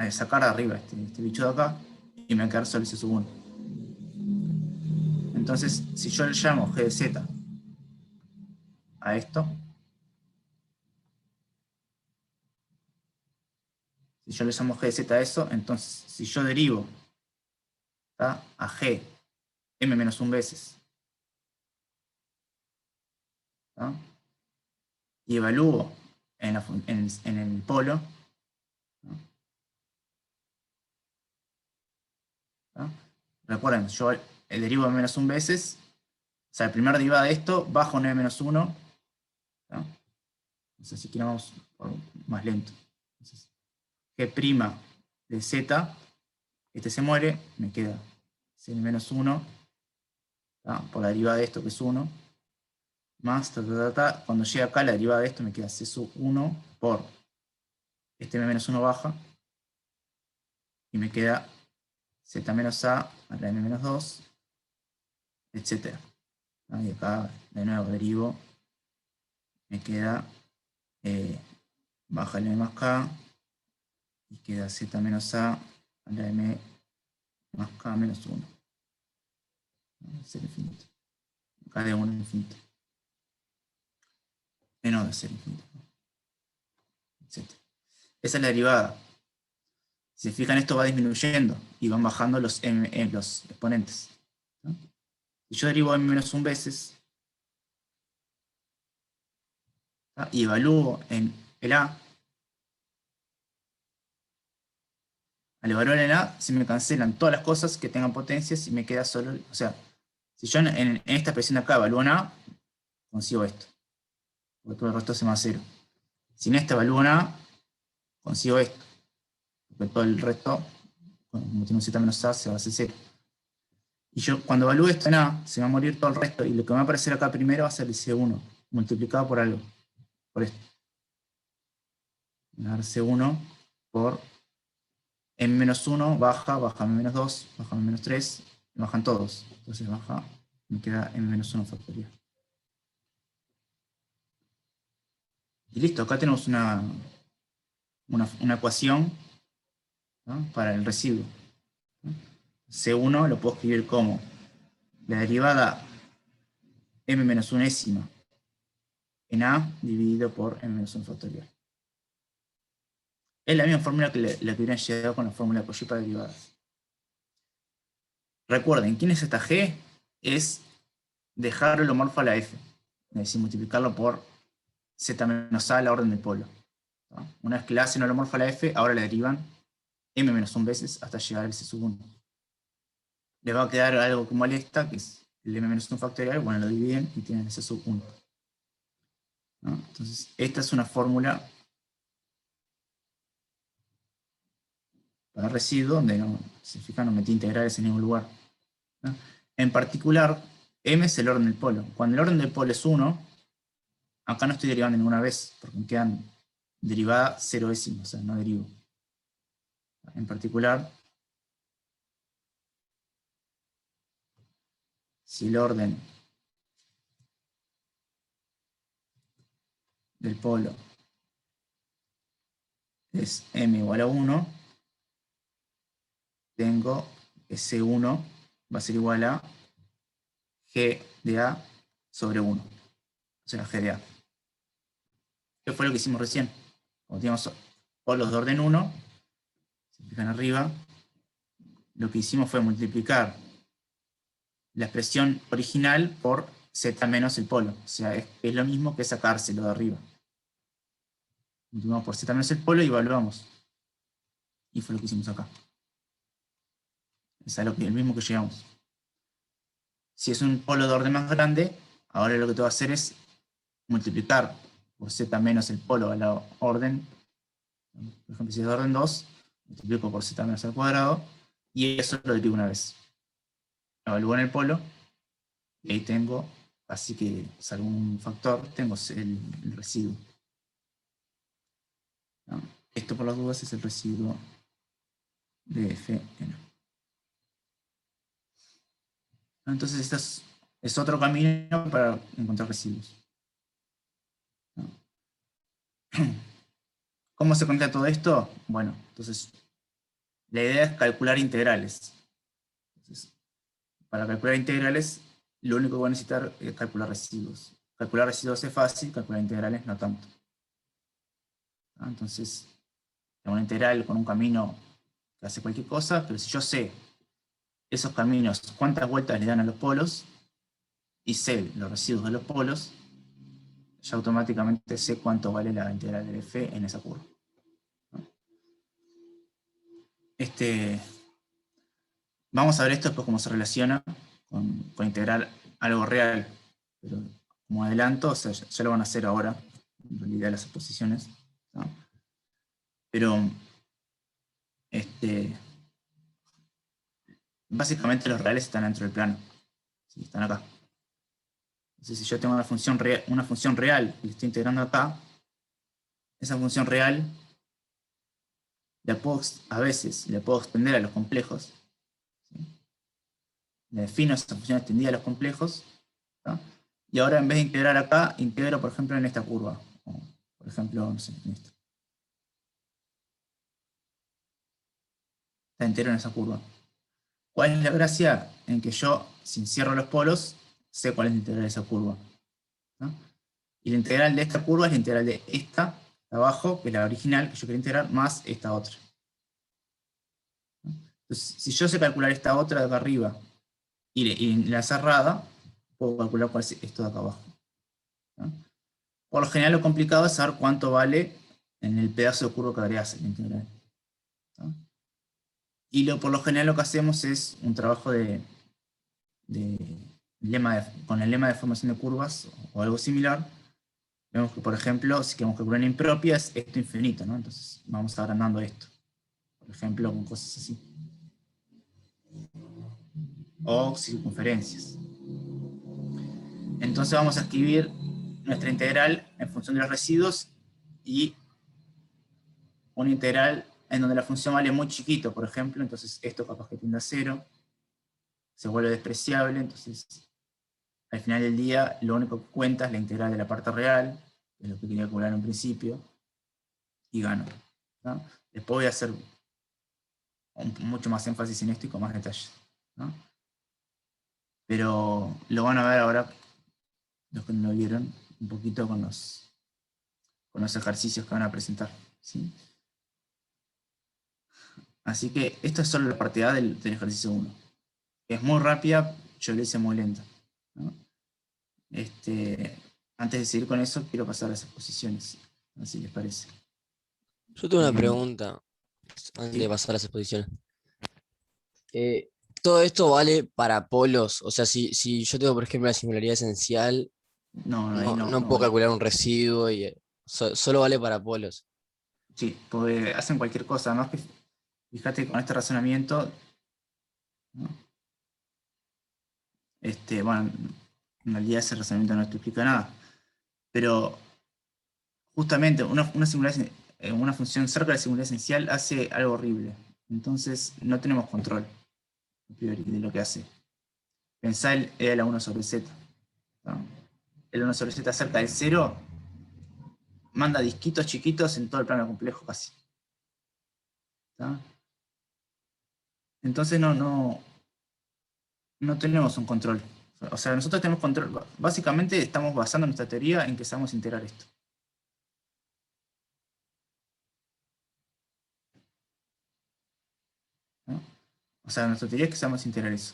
sacar de arriba este bicho de acá y me va a quedar solo C sub 1. Entonces, si yo le llamo G de Z a esto, si yo le llamo G de Z a eso, entonces si yo derivo, ¿tá?, a G M menos 1 veces, ¿tá?, y evalúo en el polo, ¿tá? Recuerden, yo derivo M menos 1 veces, o sea, el primer derivada de esto, bajo un M menos 1, ¿tá? Entonces, si quieren vamos más lento. Entonces, G' de Z, este se muere, me queda C menos 1, ¿tá?, por la derivada de esto, que es 1, más, cuando llega acá, la derivada de esto me queda C sub 1 por este M menos 1 baja, y me queda Z menos A a la M menos 2, etc. Y acá, de nuevo, derivo, me queda baja la m más k, y queda z menos a la m más k menos 1. Ser infinito. K de 1 infinito. No de ser infinito. Etc. Esa es la derivada. Si se fijan, esto va disminuyendo y van bajando los exponentes. ¿No? Si yo derivo m-1 veces, ¿tá? Y evalúo en el a, al evaluar en el a, se me cancelan todas las cosas que tengan potencias y me queda solo, o sea, si yo en esta expresión de acá evalúo en a, consigo esto, porque todo el resto se me va a 0. Si en esta evalúo en a, consigo esto, porque todo el resto, como tiene un z menos a, se va a hacer 0. Y yo cuando evalúe esto en a, se va a morir todo el resto, y lo que me va a aparecer acá primero va a ser el C1, multiplicado por algo, por esto. Me va a dar C1 por m-1, baja m-2, baja m-3, bajan todos. Entonces baja, me queda m-1 factorial. Y listo, acá tenemos una ecuación, ¿no? Para el residuo. C1 lo puedo escribir como la derivada m-1 en a dividido por m-1 factorial. Es la misma fórmula que la que hubieran llegado con la fórmula de Cauchy para derivadas. Recuerden, ¿quién es esta g? Es dejar el homórfico a la f. Es decir, multiplicarlo por z menos a a la orden del polo. ¿No? Una vez que le hacen el homórfico a la f, ahora la derivan m-1 veces hasta llegar al c1. Les va a quedar algo que molesta, que es el m-1 factorial. Bueno, lo dividen y tienen el c1. ¿No? Entonces, esta es una fórmula para residuo, donde no, si fijan, no metí integrales en ningún lugar. ¿No? En particular, m es el orden del polo. Cuando el orden del polo es 1, acá no estoy derivando ninguna vez, porque me quedan derivada 0 décimos, o sea, no derivo. En particular, si el orden del polo es m igual a 1, tengo que C1 va a ser igual a G de A sobre 1. O sea, G de A. ¿Qué fue lo que hicimos recién? Como teníamos polos de orden 1, se fijan arriba, lo que hicimos fue multiplicar la expresión original por z menos el polo. O sea, es lo mismo que sacárselo de arriba. Multiplicamos por z menos el polo y evaluamos. Y fue lo que hicimos acá. Es el mismo que llegamos. Si es un polo de orden más grande, ahora lo que tengo que hacer es multiplicar por z menos el polo a la orden. Por ejemplo, si es de orden 2, multiplico por z menos al cuadrado, y eso lo divido una vez. Evalúo en el polo, y ahí tengo, así que salvo un factor, tengo el residuo. ¿No? Esto por las dudas es el residuo de Fn. Entonces este es otro camino para encontrar residuos. ¿No? ¿Cómo se cuenta todo esto? Bueno, entonces la idea es calcular integrales. Entonces, para calcular integrales, lo único que voy a necesitar es calcular residuos. Calcular residuos es fácil, calcular integrales no tanto. Entonces, tengo una integral con un camino que hace cualquier cosa, pero si yo sé esos caminos, cuántas vueltas le dan a los polos, y sé los residuos de los polos, ya automáticamente sé cuánto vale la integral de f en esa curva. Vamos a ver esto después cómo se relaciona con integrar algo real, pero como adelanto, o sea, ya lo van a hacer ahora, en realidad las exposiciones, ¿no? Pero básicamente los reales están dentro del plano, ¿sí? Están acá. Entonces, si yo tengo una función real y la estoy integrando acá, esa función real a veces la puedo extender a los complejos, ¿sí? le defino esa función extendida a los complejos, ¿tá? Y ahora en vez de integrar acá, integro, por ejemplo, en esta curva. O, por ejemplo, no sé, en esta. La integro en esa curva. ¿Cuál es la gracia? En que yo, si encierro los polos, sé cuál es la integral de esa curva, ¿no? Y la integral de esta curva es la integral de esta, de abajo, que es la original que yo quiero integrar, más esta otra. Entonces, si yo sé calcular esta otra de acá arriba y la cerrada, puedo calcular cuál es esto de acá abajo, ¿no? Por lo general, lo complicado es saber cuánto vale en el pedazo de curva que agregas la integral, ¿no? Y por lo general lo que hacemos es un trabajo con el lema de formación de curvas o algo similar. Vemos que, por ejemplo, si queremos calcular una impropia, es esto infinito, ¿no? Entonces vamos agrandando esto, por ejemplo, con cosas así. O circunferencias. Entonces vamos a escribir nuestra integral en función de los residuos y una integral en donde la función vale muy chiquito, por ejemplo, entonces esto capaz que tiende a 0, se vuelve despreciable, entonces al final del día lo único que cuenta es la integral de la parte real, que es lo que quería calcular en un principio, y gano, ¿no? Después voy a hacer mucho más énfasis en esto y con más detalles, ¿no? Pero lo van a ver ahora, los que no lo vieron, un poquito con los ejercicios que van a presentar, ¿sí? Así que esto es solo la parte A del ejercicio 1. Es muy rápida, yo lo hice muy lenta, ¿no? Antes de seguir con eso, quiero pasar a las exposiciones, así les parece. Yo tengo una Eh, pregunta antes de ¿Sí? pasar a las exposiciones. Eh, Todo esto vale para polos, o sea, si yo tengo, por ejemplo, la singularidad esencial, No, no, ahí no, no, no no puedo vale. calcular un residuo y solo vale para polos. Sí, porque hacen cualquier cosa, además que fíjate con este razonamiento, ¿no? Bueno, en realidad ese razonamiento no te explica nada, pero justamente una función cerca de la singularidad esencial hace algo horrible, entonces no tenemos control a priori de lo que hace. Pensá el E a la 1 sobre Z, ¿no? El 1 sobre Z cerca del 0 manda disquitos chiquitos en todo el plano complejo casi, ¿tá? Entonces no tenemos un control. O sea, nosotros tenemos control. Básicamente estamos basando nuestra teoría en que sabemos integrar esto, ¿no? O sea, nuestra teoría es que sabemos integrar eso.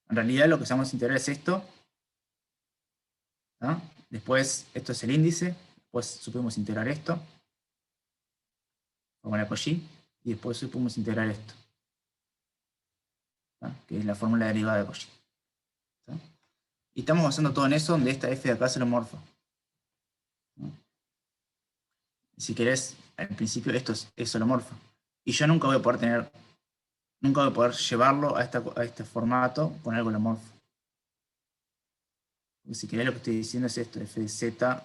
En realidad lo que sabemos integrar es esto, ¿no? Después esto es el índice, después supimos integrar esto, con la Cauchy, y después supimos integrar esto, ¿no? Que es la fórmula derivada de Cauchy, ¿no? Y estamos basando todo en eso, donde esta f de acá es holomorfa, ¿no? Si querés, al principio esto es holomorfa. Y yo nunca voy a poder llevarlo a este formato con algo holomorfo. Porque si querés lo que estoy diciendo es esto, f de z,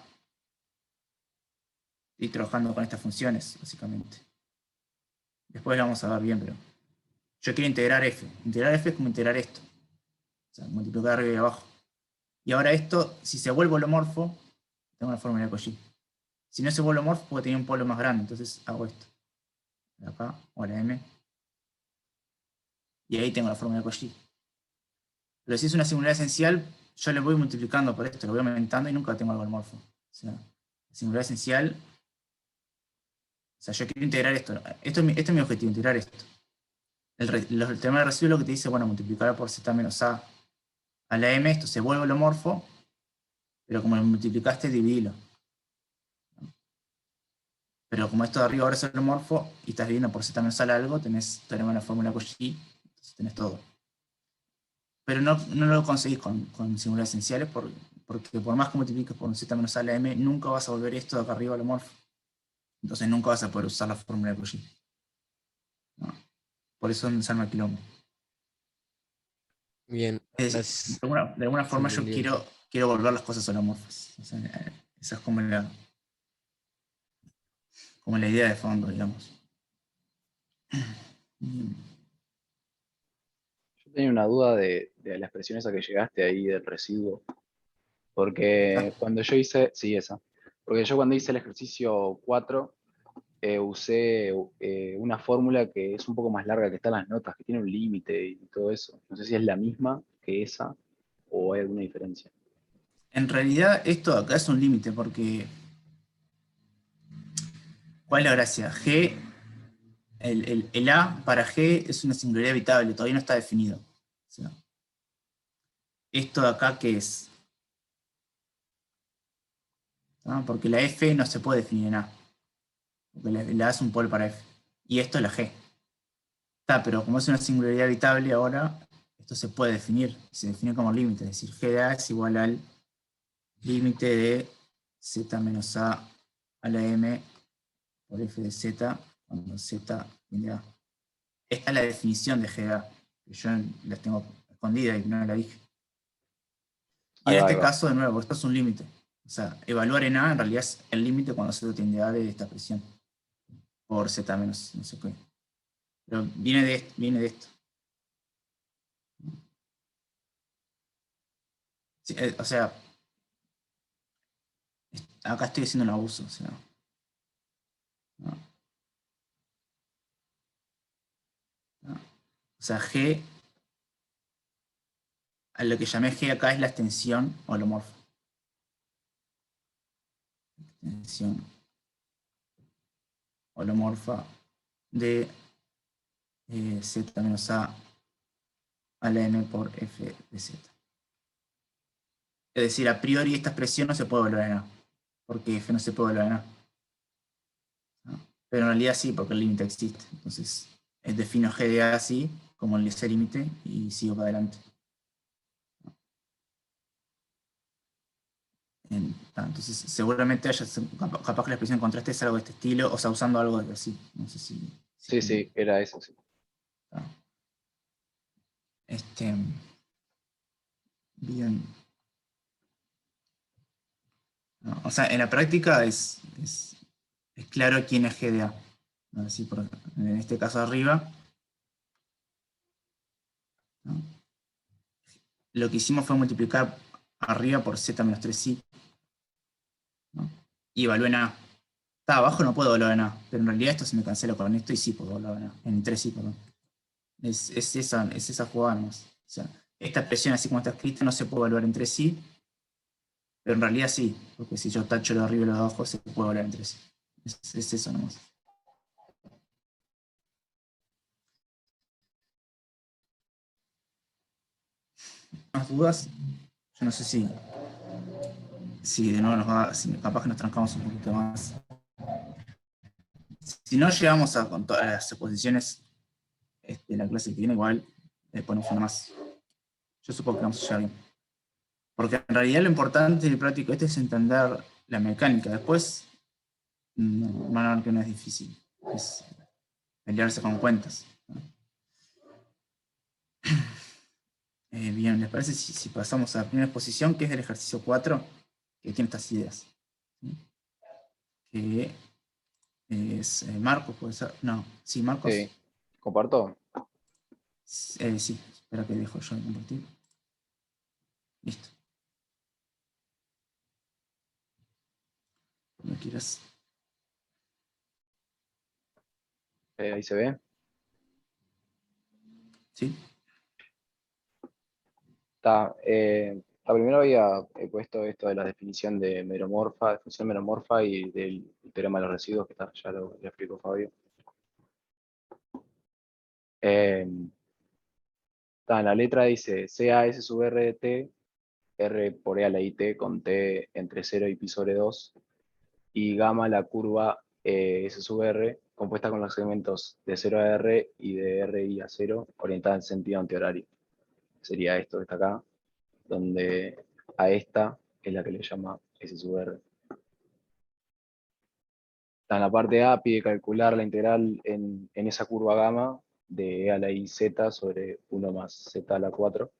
y trabajando con estas funciones, básicamente. Después lo vamos a ver bien, pero yo quiero integrar f. Integrar f es como integrar esto. O sea, multiplicar arriba y abajo. Y ahora esto, si se vuelve holomorfo, tengo una fórmula de Cauchy. Si no se vuelve holomorfo, porque tenía un polo más grande, entonces hago esto. De acá, o la m. Y ahí tengo la fórmula de Cauchy. Pero si es una singularidad esencial, yo le voy multiplicando por esto, lo voy aumentando y nunca tengo algo holomorfo. O sea, la singularidad esencial. O sea, yo quiero integrar esto. Este es mi objetivo, integrar esto. El tema de residuo lo que te dice, bueno, multiplicar por z menos a la m, esto se vuelve holomorfo, pero como lo multiplicaste, dividilo. Pero como esto de arriba ahora es holomorfo y estás dividiendo por z menos a algo, tenemos la fórmula Cauchy, entonces tenés todo. Pero no lo conseguís con singularidades esenciales porque por más que multipliques por un z menos a la m, nunca vas a volver esto de acá arriba holomorfo. Entonces nunca vas a poder usar la fórmula de Cauchy, ¿no? Por eso se arma el quilombo. Bien, Es decir, gracias. de alguna Se forma yo entendió. quiero volver las cosas holomorfas. O sea, esa es como la idea de fondo, digamos. Yo tenía una duda de la expresión esa que llegaste ahí del residuo. Porque cuando yo hice, sí, esa. Porque yo cuando hice el ejercicio 4, usé una fórmula que es un poco más larga que está en las notas, que tiene un límite y todo eso. No sé si es la misma que esa o hay alguna diferencia. En realidad, esto acá es un límite, porque ¿cuál es la gracia? G, el A para G es una singularidad evitable, todavía no está definido. O sea, esto de acá, ¿qué es? ¿No? Porque la F no se puede definir en A, porque la A es un polo para F. Y esto es la G. Está, pero como es una singularidad evitable ahora, esto se puede definir, se define como límite, es decir, G de A es igual al límite de Z menos A la M por F de Z, cuando Z tiende a A. Esta es la definición de G de A, que yo la tengo escondida y no la dije. Y Ahí en va, ahí este va. caso, de nuevo, esto es un límite. O sea, evaluar en A en realidad es el límite cuando Z tiende a A de esta presión, por Z menos no sé qué. Pero viene de esto. Sí, o sea, acá estoy haciendo un abuso. O sea, ¿no? ¿No? O sea, G, a lo que llamé G acá es la extensión holomorfa. Extensión holomorfa de Z menos A la M por F de Z. Es decir, a priori esta expresión no se puede evaluar en A, porque F no se puede evaluar en A. ¿No? Pero en realidad sí, porque el límite existe. Entonces, defino G de A así, como ese límite, y sigo para adelante. Entonces, seguramente capaz que la expresión de contraste es algo de este estilo, o sea, usando algo de así. No sé si Sí, sí, era eso, sí. ah. Bien. No, o sea, en la práctica es claro quién es GDA. Así en este caso arriba, ¿no? Lo que hicimos fue multiplicar arriba por Z menos 3i, ¿no? Y evalué en A. Está abajo, no puedo evaluar en A, pero en realidad esto se me cancela con esto y sí puedo evaluar en A, en 3i, perdón. Es esa jugada nomás. O sea, esta expresión así como está escrita no se puede evaluar en 3i, pero en realidad sí, porque si yo tacho lo de arriba y lo de abajo se puede evaluar en 3i. Es eso nomás. ¿Más dudas? Yo no sé si de nuevo capaz que nos trancamos un poquito más. Si no llegamos con todas las exposiciones de la clase que viene, igual ponemos una más. Yo supongo que vamos a llegar bien. Porque en realidad lo importante del práctico es entender la mecánica. Después van a ver que no es difícil. Es pelearse con cuentas. Bien, ¿les parece si pasamos a la primera exposición, que es del ejercicio 4, que tiene estas ideas? ¿Sí? Que es Marcos, puede ser. No, sí, Marcos. Sí, comparto. Sí, espera que dejo yo de compartir. Listo. Cuando quieras. Ahí se ve. Sí. Primero había puesto esto de la definición de meromorfa, de función meromorfa y del teorema de los residuos, que ya lo explicó Fabio. En la letra dice CAS sub R de T, R por E a la IT con T entre 0 y pi sobre 2, y gamma la curva S sub R, compuesta con los segmentos de 0 a R y de RI a 0, orientada en sentido antihorario. Sería esto que está acá, donde a esta es la que le llama S sub R. En la parte A pide calcular la integral en esa curva gamma de E a la I Z sobre 1 más Z a la 4.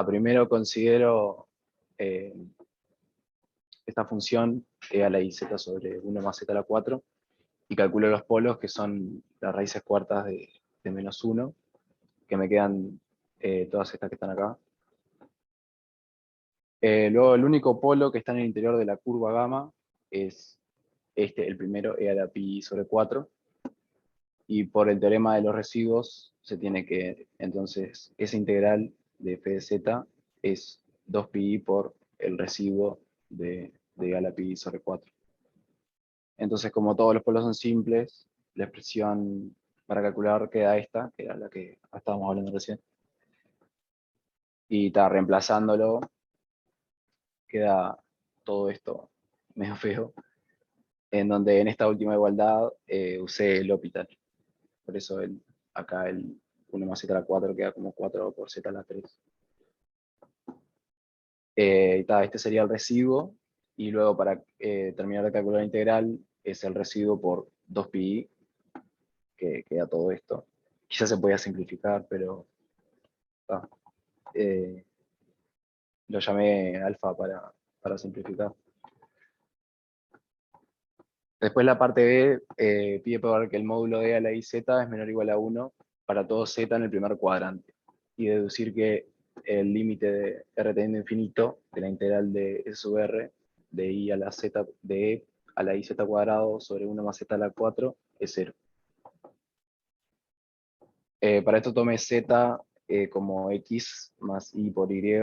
Primero considero esta función E a la I Z sobre 1 más Z a la 4 y calculo los polos, que son las raíces cuartas de menos 1. que me quedan todas estas que están acá. Luego el único polo que está en el interior de la curva gamma es el primero, e a la pi sobre 4. Y por el teorema de los residuos se tiene que, entonces, esa integral de f de z es 2pi por el residuo de a la pi sobre 4. Entonces, como todos los polos son simples, la expresión para calcular queda esta, que era la que estábamos hablando recién. Y está reemplazándolo, queda todo esto medio feo, en donde en esta última igualdad usé el L'Hopital. Por eso acá el 1 más z a la 4 queda como 4 por z a la 3. Este sería el residuo, y luego para terminar de calcular la integral es el residuo por 2pi, que queda todo esto. Quizás se podía simplificar, pero lo llamé alfa para simplificar. Después la parte B pide probar que el módulo de a la iz es menor o igual a 1 para todo z en el primer cuadrante, y deducir que el límite de r tendiendo a infinito de la integral de s sub r de i a la z de e a la iz cuadrado sobre 1 más z a la 4 es 0. Para esto tome z como x más y por y.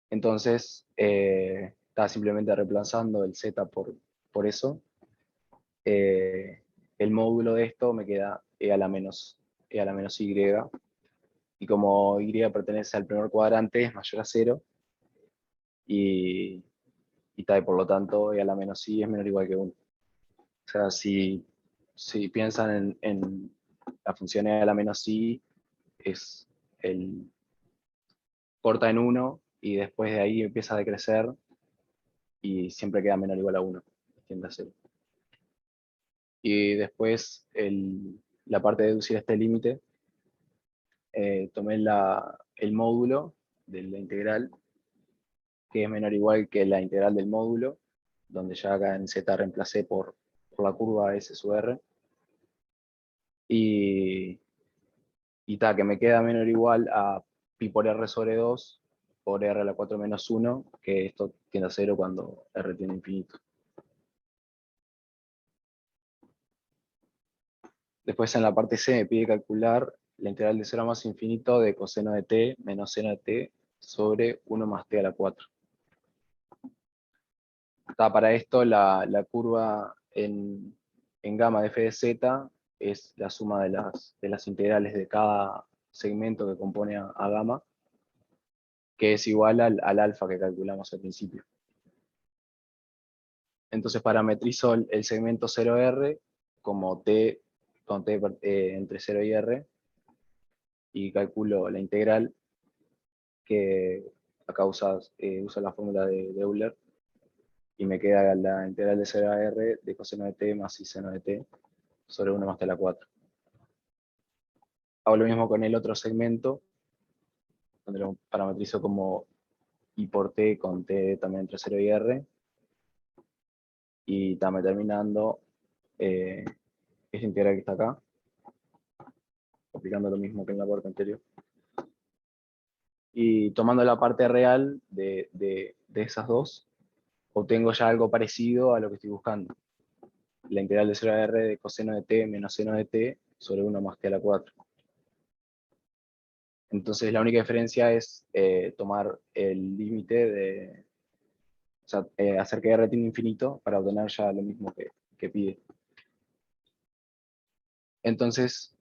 Entonces, está simplemente reemplazando el z por eso. El módulo de esto me queda e a la menos y, y como y pertenece al primer cuadrante es mayor a 0, y por lo tanto e a la menos i es menor o igual que 1. O sea, si piensan en la función e a la menos i, es corta en 1 y después de ahí empieza a decrecer y siempre queda menor o igual a 1, tiende a 0. Y después la parte de deducir este límite, tomé el módulo de la integral, que es menor o igual que la integral del módulo, donde ya acá en z reemplacé por la curva s sub r, y que me queda menor o igual a pi por r sobre 2 por r a la 4 menos 1, que esto tiende a 0 cuando r tiene infinito. Después en la parte C me pide calcular la integral de 0 más infinito de coseno de t menos seno de t sobre 1 más t a la 4. Para esto la curva en gamma de f de z es la suma de las integrales de cada segmento que compone a gamma, que es igual al alfa que calculamos al principio. Entonces parametrizo el segmento 0R como t con t entre 0 y r, y calculo la integral, que acá usa la fórmula de Euler, y me queda la integral de 0 a r de coseno de t más y seno de t sobre 1 más t a la 4. Hago lo mismo con el otro segmento, donde lo parametrizo como i por t con t también entre 0 y r, y está terminando esta integral que está acá, aplicando lo mismo que en la parte anterior. Y tomando la parte real de esas dos, obtengo ya algo parecido a lo que estoy buscando. La integral de 0 a r de coseno de t menos seno de t sobre 1 más t a la 4. Entonces la única diferencia es tomar el límite o sea, hacer que r tiende a infinito para obtener ya lo mismo que pide. Entonces,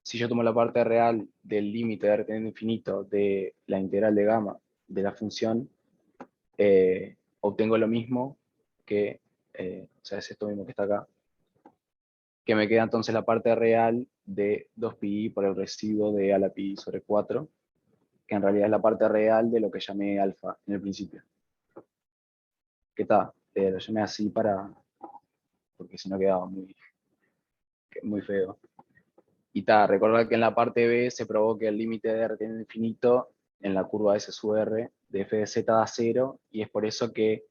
si yo tomo la parte real del límite de r tendiendo a infinito de la integral de gamma de la función, obtengo lo mismo que, o sea, es esto mismo que está acá, que me queda entonces la parte real de 2pi por el residuo de a la pi sobre 4, que en realidad es la parte real de lo que llamé alfa en el principio. ¿Qué tal? Lo llamé así porque si no quedaba muy feo. Y recordad que en la parte B se probó que el límite de r tiene infinito en la curva S sub r de f de z da 0, y es por eso que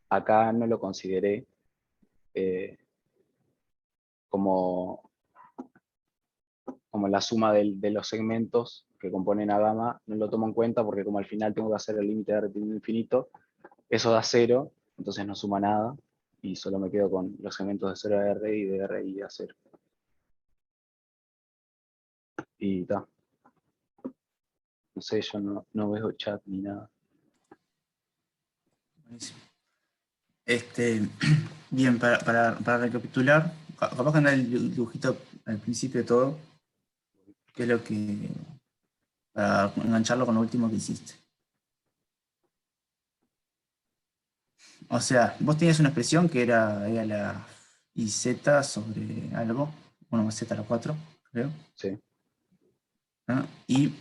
acá no lo consideré como como la suma de los segmentos que componen a gamma, no lo tomo en cuenta porque como al final tengo que hacer el límite de R teniendo infinito, eso da 0, entonces no suma nada, y solo me quedo con los segmentos de 0 a R y de R y a 0. Y está. No sé, yo no veo chat ni nada. Buenísimo. Bien, para recapitular, capaz que anda el dibujito al principio de todo, que es lo que, para engancharlo con lo último que hiciste. O sea, vos tenías una expresión que era la IZ sobre algo, bueno, Z a la 4, creo. Sí. ¿No? Y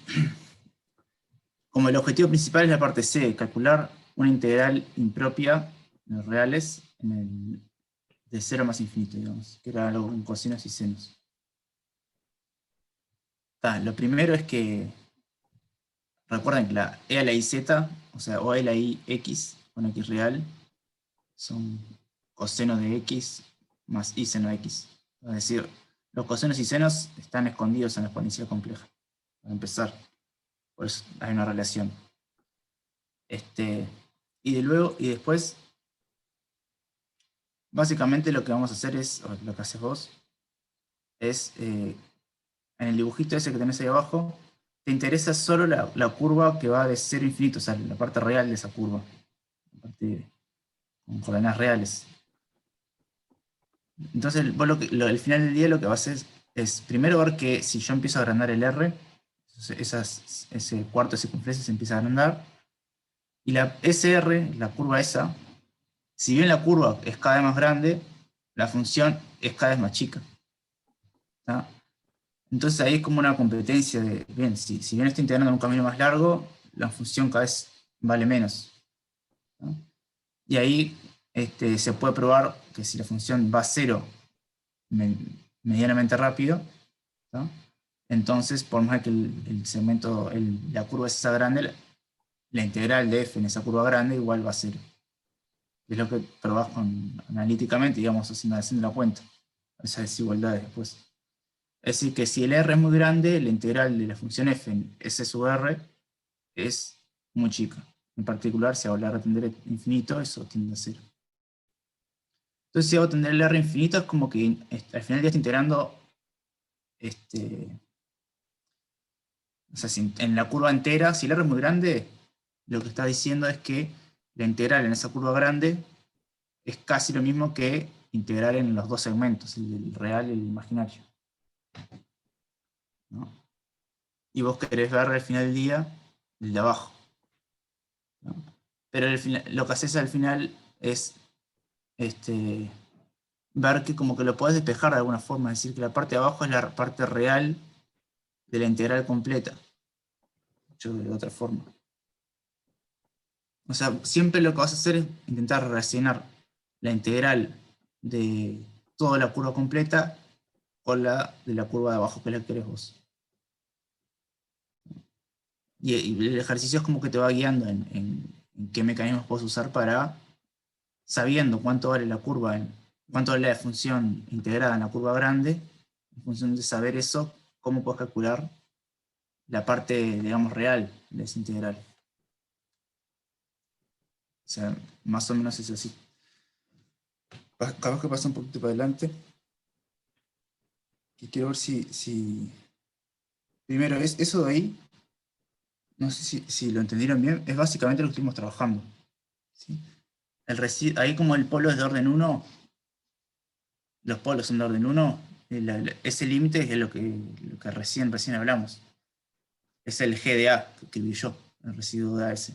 como el objetivo principal es la parte C, calcular una integral impropia en los reales de 0 más infinito, digamos, que era algo con cosinos y senos. Lo primero es que recuerden que la e a la iz, o sea, o a la i x con x real, son cosenos de x más i seno x. Es decir, los cosenos y senos están escondidos en la exponencial compleja, para empezar. Por eso hay una relación. Y después, básicamente lo que vamos a hacer es, o lo que haces vos, es en el dibujito ese que tenés ahí abajo, te interesa solo la curva que va de 0 a infinito, o sea, la parte real de esa curva, la parte con coordenadas reales. Entonces, vos al final del día lo que vas a hacer es primero ver que si yo empiezo a agrandar el R, ese cuarto de circunferencia se empieza a agrandar, y la SR, la curva esa, si bien la curva es cada vez más grande, la función es cada vez más chica. ¿Tá? Entonces ahí es como una competencia de, bien, si bien estoy integrando en un camino más largo, la función cada vez vale menos. ¿Tá? Y ahí se puede probar que si la función va a 0 medianamente rápido, ¿tá? Entonces por más que el segmento, la curva sea grande, la integral de f en esa curva grande igual va a 0. Es lo que probás analíticamente, digamos, haciendo la cuenta. Esas desigualdades después. Es decir, que si el R es muy grande, la integral de la función f en S sub R es muy chica. En particular, si hago el R tender a infinito, eso tiende a 0. Entonces, si hago tender el R infinito, es como que al final ya estoy integrando o sea, si en la curva entera, si el R es muy grande, lo que está diciendo es que la integral en esa curva grande es casi lo mismo que integrar en los dos segmentos, el real y el imaginario. ¿No? Y vos querés ver al final del día el de abajo. ¿No? Pero lo que haces al final es ver que como que lo podés despejar de alguna forma, es decir, que la parte de abajo es la parte real de la integral completa. Dicho de otra forma. O sea, siempre lo que vas a hacer es intentar relacionar la integral de toda la curva completa con la de la curva de abajo, que es la que querés vos. Y el ejercicio es como que te va guiando en qué mecanismos puedes usar para, sabiendo cuánto vale la curva, cuánto vale la función integrada en la curva grande, en función de saber eso, cómo puedes calcular la parte, digamos, real de esa integral. O sea, más o menos es así. Capaz que pasa un poquito para adelante. Y quiero ver si... Primero, eso de ahí, no sé si lo entendieron bien, es básicamente lo que estuvimos trabajando. ¿Sí? Ahí como el polo es de orden 1, los polos son de orden 1, ese límite es lo que recién hablamos. Es el G de A que escribí yo, el residuo de AS.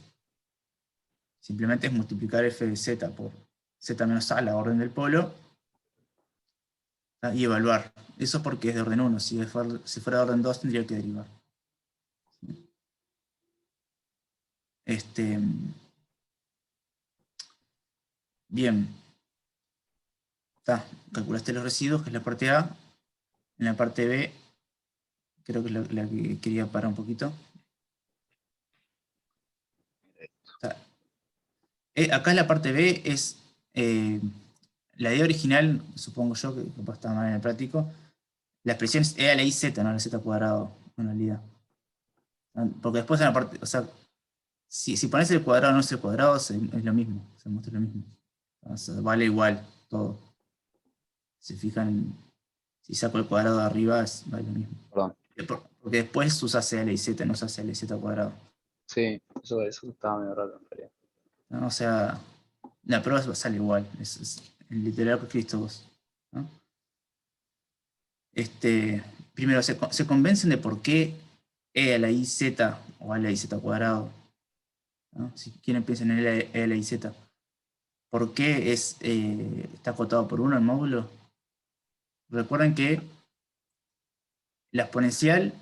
Simplemente es multiplicar f de z por z menos a, la orden del polo, y evaluar. Eso porque es de orden 1. Si fuera de orden 2 tendría que derivar. Bien. Calculaste los residuos, que es la parte A. En la parte B, creo que es la que quería parar un poquito. Acá en la parte B es la idea original, supongo yo, que capaz estaba mal en el práctico, la expresión es e a la i z, no a la z cuadrado, en realidad. Porque después en la parte, o sea, si pones el cuadrado o no es el cuadrado, es lo mismo, se muestra lo mismo. O sea, vale igual todo. Si se fijan, si saco el cuadrado de arriba, vale lo mismo. Perdón. Porque después usas e a la i z, no usas e a la i z cuadrado. Sí, eso estaba medio raro en realidad. ¿No? O sea, la prueba sale igual, es el literal que escribiste vos, ¿no? Primero, se convencen de por qué e a la i z o a la i z cuadrado, ¿no? Si quieren piensen en e a la i z. ¿Por qué está acotado por 1 el módulo? Recuerden que la exponencial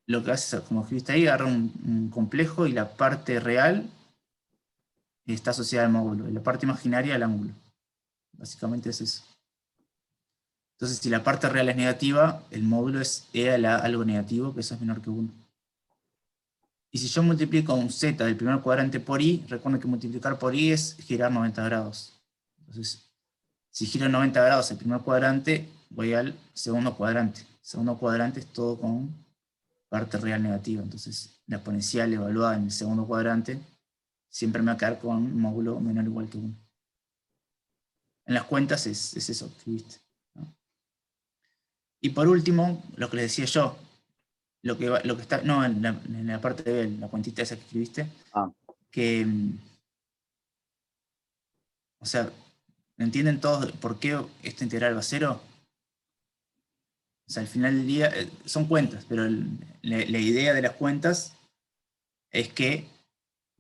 lo que hace, como escribiste ahí, agarra un complejo y la parte real está asociada al módulo, y la parte imaginaria al ángulo. Básicamente es eso. Entonces, si la parte real es negativa, el módulo es e a la algo negativo, que eso es menor que 1. Y si yo multiplico un z del primer cuadrante por i, recuerden que multiplicar por i es girar 90 grados. Entonces, si giro 90 grados el primer cuadrante, voy al segundo cuadrante. El segundo cuadrante es todo con parte real negativa. Entonces, la exponencial evaluada en el segundo cuadrante siempre me va a quedar con un módulo menor o igual que 1. En las cuentas es eso que viste, ¿no? Y por último, lo que les decía yo, lo que está, no, en la parte de la cuentita esa que escribiste, que, o sea, ¿entienden todos por qué esta integral va a 0? O sea, al final del día, son cuentas, pero la idea de las cuentas es que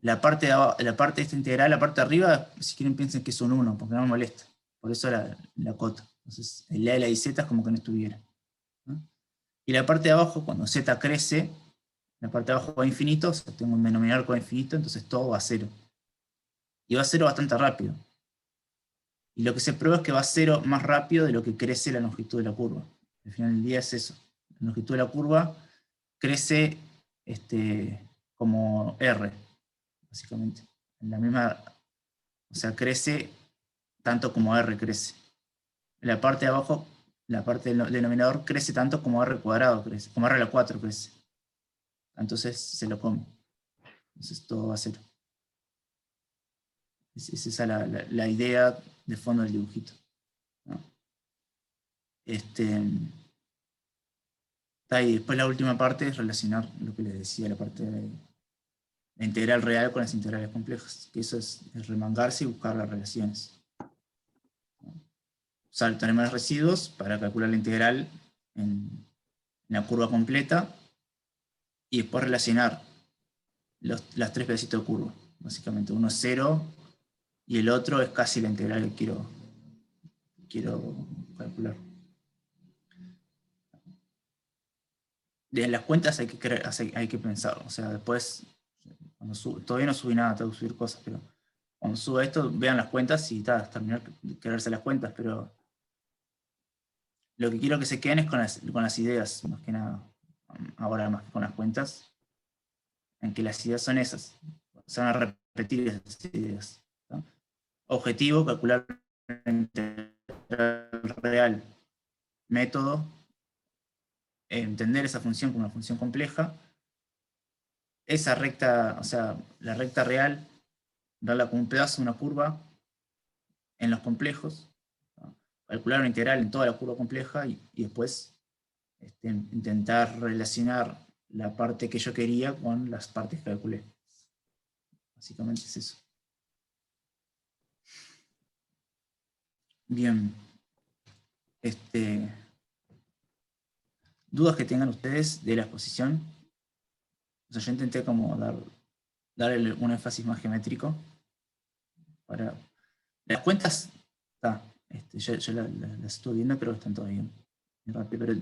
la parte de esta integral, la parte de arriba, si quieren piensen que es un 1, porque no me molesta. Por eso la cota. Entonces, el a de la i z es como que no estuviera, ¿no? Y la parte de abajo, cuando z crece, la parte de abajo va a infinito, o sea, tengo un denominador que va a infinito, entonces todo va a 0. Y va a 0 bastante rápido. Y lo que se prueba es que va a 0 más rápido de lo que crece la longitud de la curva. Al final del día es eso. La longitud de la curva crece como R, básicamente. En la misma, o sea, crece tanto como R crece. La parte de abajo, la parte del denominador crece tanto como R cuadrado crece, como R a la 4 crece. Entonces se lo come. Entonces todo va a 0. Es esa la idea de fondo del dibujito, ¿no? Y después la última parte es relacionar lo que les decía, la parte de la integral real con las integrales complejas, que eso es remangarse y buscar las relaciones, ¿no? Usar el teorema de residuos para calcular la integral en la curva completa y después relacionar las tres pedacitos de curva. Básicamente uno es 0 y el otro es casi la integral que quiero calcular. De las cuentas hay que pensar, o sea, después, todavía no subí nada, tengo que subir cosas, pero cuando suba esto, vean las cuentas y terminar de crearse las cuentas, pero lo que quiero que se queden es con las ideas, más que nada, ahora más que con las cuentas, en que las ideas son esas, se van a repetir esas ideas, ¿no? Objetivo, calcular la integral real. Método, entender esa función como una función compleja. Esa recta, o sea, la recta real, darla como un pedazo de una curva en los complejos, ¿no? Calcular una integral en toda la curva compleja y después intentar relacionar la parte que yo quería con las partes que calculé. Básicamente es eso. Bien. ¿Dudas que tengan ustedes de la exposición? O sea, yo intenté como darle un énfasis más geométrico. Para las cuentas, yo las estuve viendo, creo que están todo bien. Rápido, pero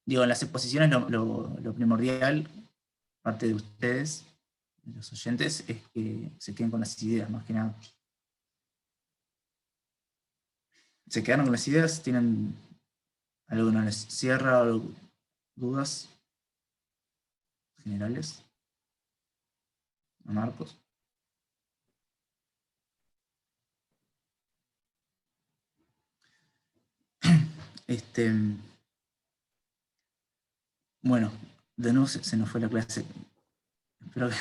digo, en las exposiciones lo primordial, parte de ustedes, de los oyentes, es que se queden con las ideas, más que nada. ¿Se quedaron con las ideas? ¿Tienen algo que no les cierra o dudas generales? ¿A Marcos? Bueno, de nuevo se nos fue la clase. Espero que,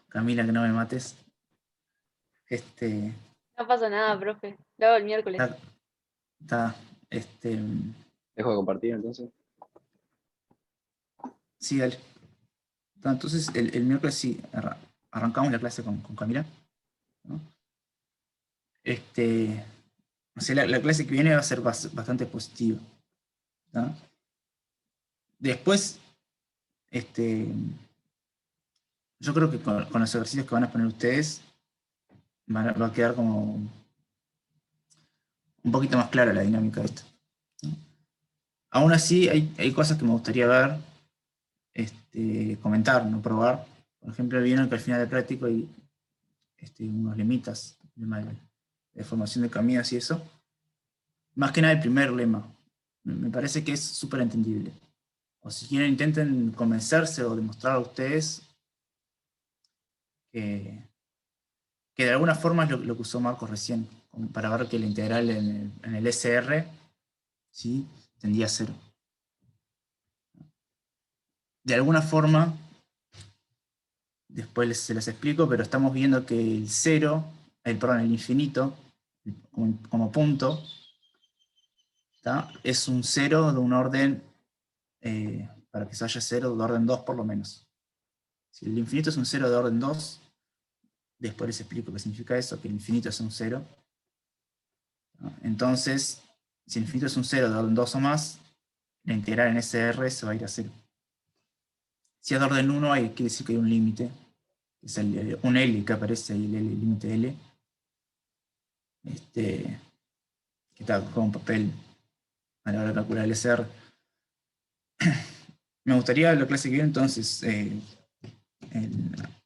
Camila, que no me mates. No pasa nada, profe. Lo hago el miércoles. Está, está, Dejo de compartir entonces. sí, dale. Entonces, el miércoles sí, arrancamos la clase con Camila, ¿no? O sea, la clase que viene va a ser bastante positiva, ¿no? Después, yo creo que con los ejercicios que van a poner ustedes, va a quedar como un poquito más clara la dinámica de esto, ¿no? Aún así, hay cosas que me gustaría ver, comentar, no probar. Por ejemplo, vieron que al final del práctico hay unos lemitas, lema de formación de caminos y eso. Más que nada el primer lema. Me parece que es súper entendible. O si quieren, intenten convencerse o demostrar a ustedes que de alguna forma es lo que usó Marcos recién, como para ver que la integral en el SR, ¿sí?, tendía a cero. De alguna forma, después se las explico, pero estamos viendo que el cero, el infinito, como punto, ¿tá?, es un cero de un orden, para que se haya cero de orden 2 por lo menos. Si el infinito es un cero de orden 2, después les explico qué significa eso, que el infinito es un cero, ¿no? Entonces, si el infinito es un cero de orden 2 o más, la integral en SR se va a ir a 0. Si es de orden 1, quiere decir que hay un límite, que es un L que aparece ahí, el límite L, que está con papel a la hora de calcular el SR. Me gustaría la clase que viene, entonces,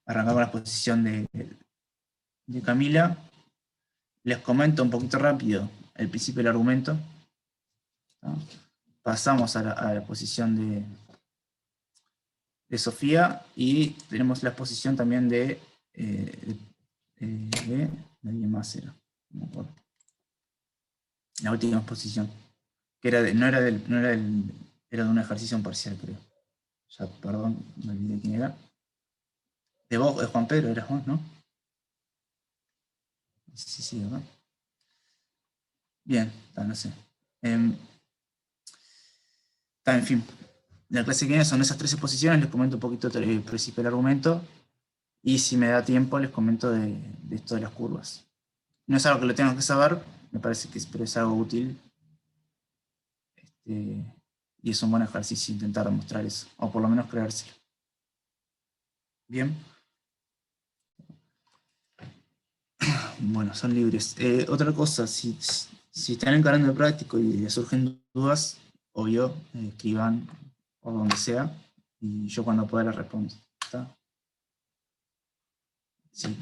arrancar con la exposición de Camila. Les comento un poquito rápido el principio del argumento, ¿no? Pasamos a la exposición de Sofía y tenemos la exposición también de nadie más era, no me acuerdo. La última exposición, que era era de un ejercicio parcial, creo. Ya, perdón, me olvidé quién era. De vos, de Juan Pedro, eras vos, ¿no? Sí, ¿verdad? Bien, no sé. En fin, la clase que viene son esas 3 exposiciones, les comento un poquito el principio del argumento, y si me da tiempo les comento de esto de las curvas. No es algo que lo tengan que saber, me parece que pero es algo útil, y es un buen ejercicio intentar demostrar eso, o por lo menos creérselo. Bien. Bueno, son libres. Otra cosa, si están encarando el práctico y les surgen dudas, obvio, escriban o donde sea, y yo cuando pueda les respondo. ¿Está? Sí.